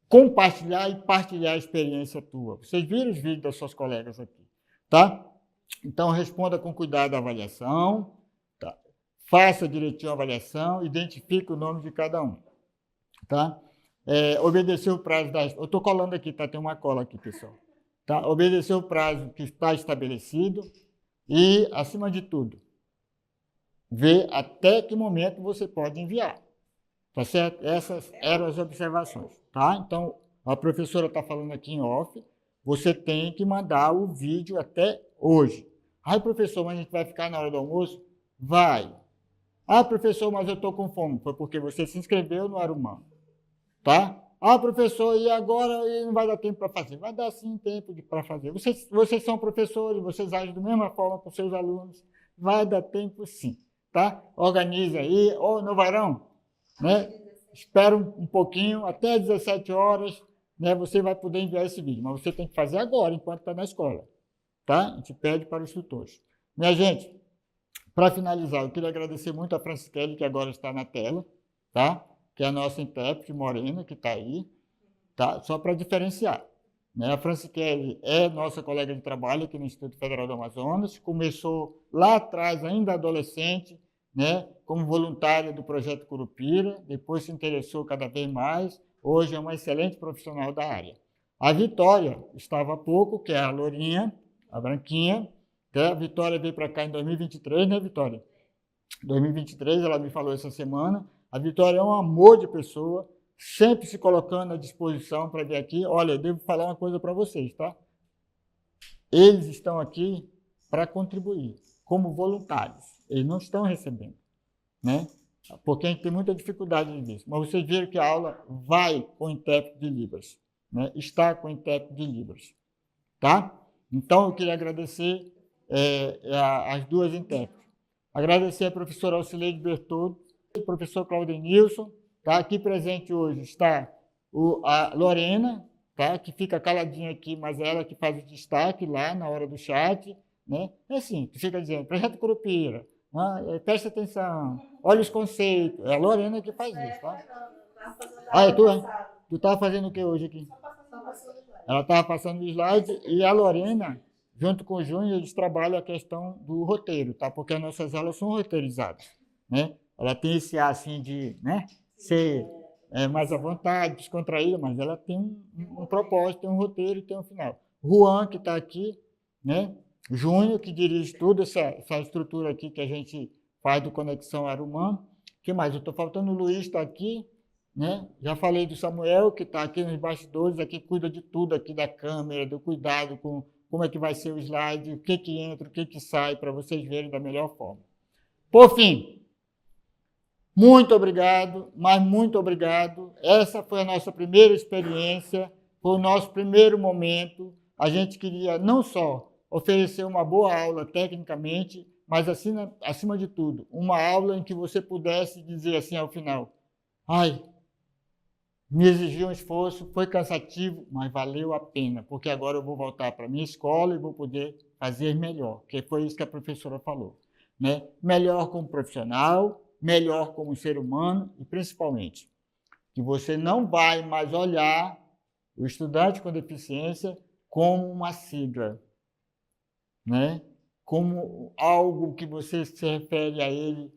Compartilhar e partilhar a experiência tua. Vocês viram os vídeos das suas colegas aqui, tá? Então, responda com cuidado a avaliação, tá? Faça direitinho a avaliação, identifique o nome de cada um, tá? Obedecer o prazo das... Eu estou colando aqui, tá? Tem uma cola aqui, pessoal. Tá? Obedecer o prazo que está estabelecido e, acima de tudo, ver até que momento você pode enviar. Tá certo? Essas eram as observações. Tá? Então, a professora está falando aqui em off, você tem que mandar o vídeo até hoje. Professor, mas a gente vai ficar na hora do almoço? Vai. Professor, mas eu estou com fome. Foi porque você se inscreveu no Arumã. Tá? Professor, e agora não vai dar tempo para fazer? Vai dar sim tempo para fazer. Vocês são professores, vocês agem da mesma forma com seus alunos. Vai dar tempo sim. Tá? Organize aí, ou no varão, né? Espera um pouquinho, até 17 horas, né? Você vai poder enviar esse vídeo, mas você tem que fazer agora, enquanto está na escola. tá? A gente pede para os tutores. Minha gente, para finalizar, eu queria agradecer muito a Franciele, que agora está na tela, tá? Que é a nossa intérprete morena, que está aí, tá? Só para diferenciar. Né? A Franciele é nossa colega de trabalho aqui no Instituto Federal do Amazonas, começou lá atrás, ainda adolescente, né? Como voluntária do Projeto Curupira, depois se interessou cada vez mais, hoje é uma excelente profissional da área. A Vitória estava há pouco, que é a lourinha, a branquinha, né? A Vitória veio para cá em 2023, né, Vitória? 2023, ela me falou essa semana. A Vitória é um amor de pessoa, sempre se colocando à disposição para vir aqui. Olha, eu devo falar uma coisa para vocês, tá? Eles estão aqui para contribuir, como voluntários. Eles não estão recebendo, né? Porque a gente tem muita dificuldade disso. Mas vocês viram que a aula vai com intérprete de Libras, né? Está com intérprete de Libras, tá? Então, eu queria agradecer as duas intérpretes. Agradecer a professora Auxileide Bertoldo, o professor Claudenilson. Tá? Aqui presente hoje está a Lorena, tá? Que fica caladinha aqui, mas é ela que faz o destaque lá na hora do chat. Né? É assim, tu fica dizendo, Projeto Curupira, né? Presta atenção, olha os conceitos. É a Lorena que faz isso. Tá? Tu estava fazendo o que hoje aqui? Ela estava passando o slide e a Lorena, junto com o Júnior, eles trabalham a questão do roteiro, tá? Porque as nossas aulas são roteirizadas. Né? Ela tem esse ar assim de, né, ser mais à vontade, descontraída, mas ela tem um propósito, tem um roteiro e tem um final. Juan, que está aqui, né? Júnior, que dirige toda essa estrutura aqui que a gente faz do Conexão Arumã. O que mais? Eu estou faltando o Luiz, está aqui. Né? Já falei do Samuel, que está aqui nos bastidores, aqui cuida de tudo, aqui da câmera, do cuidado com como é que vai ser o slide, o que entra, o que sai, para vocês verem da melhor forma. Por fim, muito obrigado, mas muito obrigado. Essa foi a nossa primeira experiência, foi o nosso primeiro momento. A gente queria não só oferecer uma boa aula tecnicamente, mas acima de tudo, uma aula em que você pudesse dizer assim ao final, ai, me exigiu um esforço, foi cansativo, mas valeu a pena, porque agora eu vou voltar para a minha escola e vou poder fazer melhor, que foi isso que a professora falou. Né? Melhor como profissional, melhor como ser humano e, principalmente, que você não vai mais olhar o estudante com deficiência como uma sigla, né? Como algo que você se refere a ele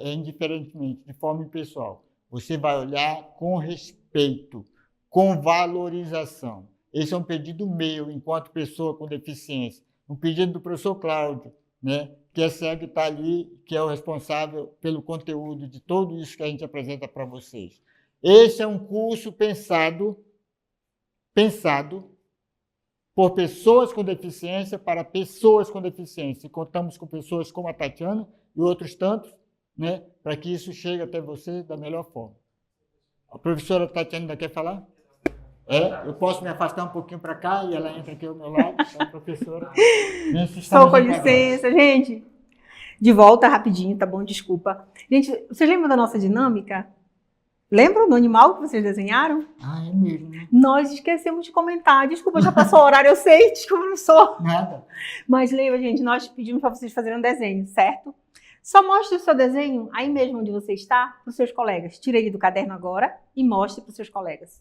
indiferentemente, de forma impessoal. Você vai olhar com respeito, com valorização. Esse é um pedido meu, enquanto pessoa com deficiência. Um pedido do professor Cláudio, né, que é cego e está ali, que é o responsável pelo conteúdo de tudo isso que a gente apresenta para vocês. Esse é um curso pensado por pessoas com deficiência para pessoas com deficiência. E contamos com pessoas como a Tatiana e outros tantos, né, para que isso chegue até você da melhor forma. A professora Tatiana ainda quer falar? Eu posso me afastar um pouquinho para cá e ela entra aqui ao meu lado, a professora. Só com licença, gente. De volta rapidinho, tá bom? Desculpa. Gente, vocês lembram da nossa dinâmica? Lembram do animal que vocês desenharam? Ah, é mesmo, né? Nós esquecemos de comentar. Desculpa, já passou o horário, eu sei, desculpa, não sou. Nada. Mas lembra, gente, nós pedimos para vocês fazerem um desenho, certo? Só mostre o seu desenho aí mesmo onde você está para os seus colegas. Tire ele do caderno agora e mostre para os seus colegas.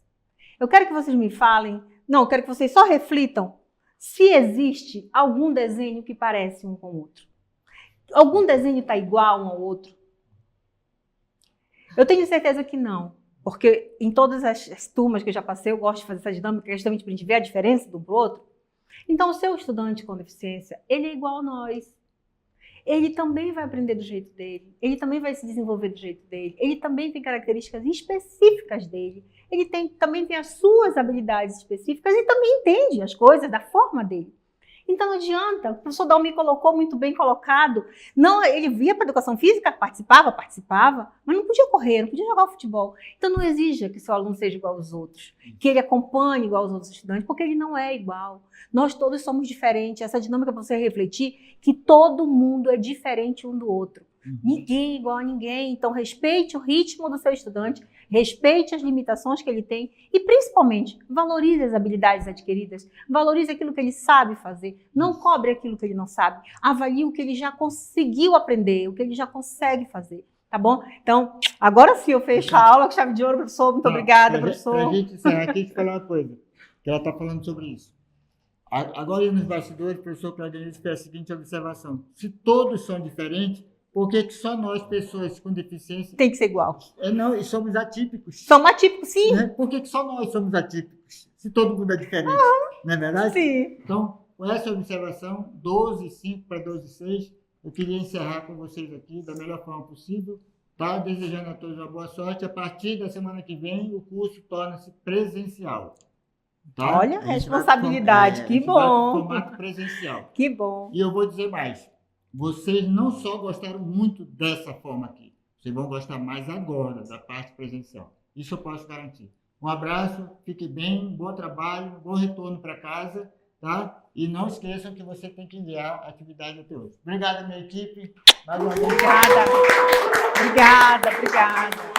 Eu quero que vocês me falem, não, eu quero que vocês só reflitam se existe algum desenho que parece um com o outro. Algum desenho está igual um ao outro? Eu tenho certeza que não, porque em todas as turmas que eu já passei, eu gosto de fazer essa dinâmica justamente para a gente ver a diferença de um para o outro. Então, o seu estudante com deficiência, ele é igual a nós. Ele também vai aprender do jeito dele, ele também vai se desenvolver do jeito dele, ele também tem características específicas dele, ele também tem as suas habilidades específicas e também entende as coisas da forma dele. Então não adianta, o professor Dalmi colocou muito bem colocado, não, ele via para a educação física, participava, mas não podia correr, não podia jogar futebol. Então não exija que seu aluno seja igual aos outros, que ele acompanhe igual aos outros estudantes, porque ele não é igual. Nós todos somos diferentes, essa dinâmica para você refletir que todo mundo é diferente um do outro. Ninguém é igual a ninguém. Então, respeite o ritmo do seu estudante, respeite as limitações que ele tem e, principalmente, valorize as habilidades adquiridas, valorize aquilo que ele sabe fazer, não cobre aquilo que ele não sabe, avalie o que ele já conseguiu aprender, o que ele já consegue fazer. Tá bom? Então, agora sim eu fecho a aula com chave de ouro, professor. Muito obrigada, professor. Para a gente encerrar aqui, te falar uma coisa, que ela está falando sobre isso. Agora, nos bastidores, o professor Claudio fez a seguinte observação. Se todos são diferentes, por que só nós, pessoas com deficiência... Tem que ser igual. Não, e somos atípicos. Somos atípicos, sim. Né? Por que só nós somos atípicos? Se todo mundo é diferente. Não é verdade? Sim. Então, com essa observação, 12:05 para 12:06, eu queria encerrar com vocês aqui da melhor forma possível, tá? Desejando a todos uma boa sorte. A partir da semana que vem, o curso torna-se presencial. Tá? Olha a responsabilidade, que bom. Formato presencial. Que bom. E eu vou dizer mais. Vocês não só gostaram muito dessa forma aqui, vocês vão gostar mais agora da parte presencial. Isso eu posso garantir. Um abraço, fique bem, bom trabalho, bom retorno para casa, tá? E não esqueçam que você tem que enviar a atividade até hoje. Obrigado, minha equipe. Mais uma vez. Obrigada. Obrigada, obrigada.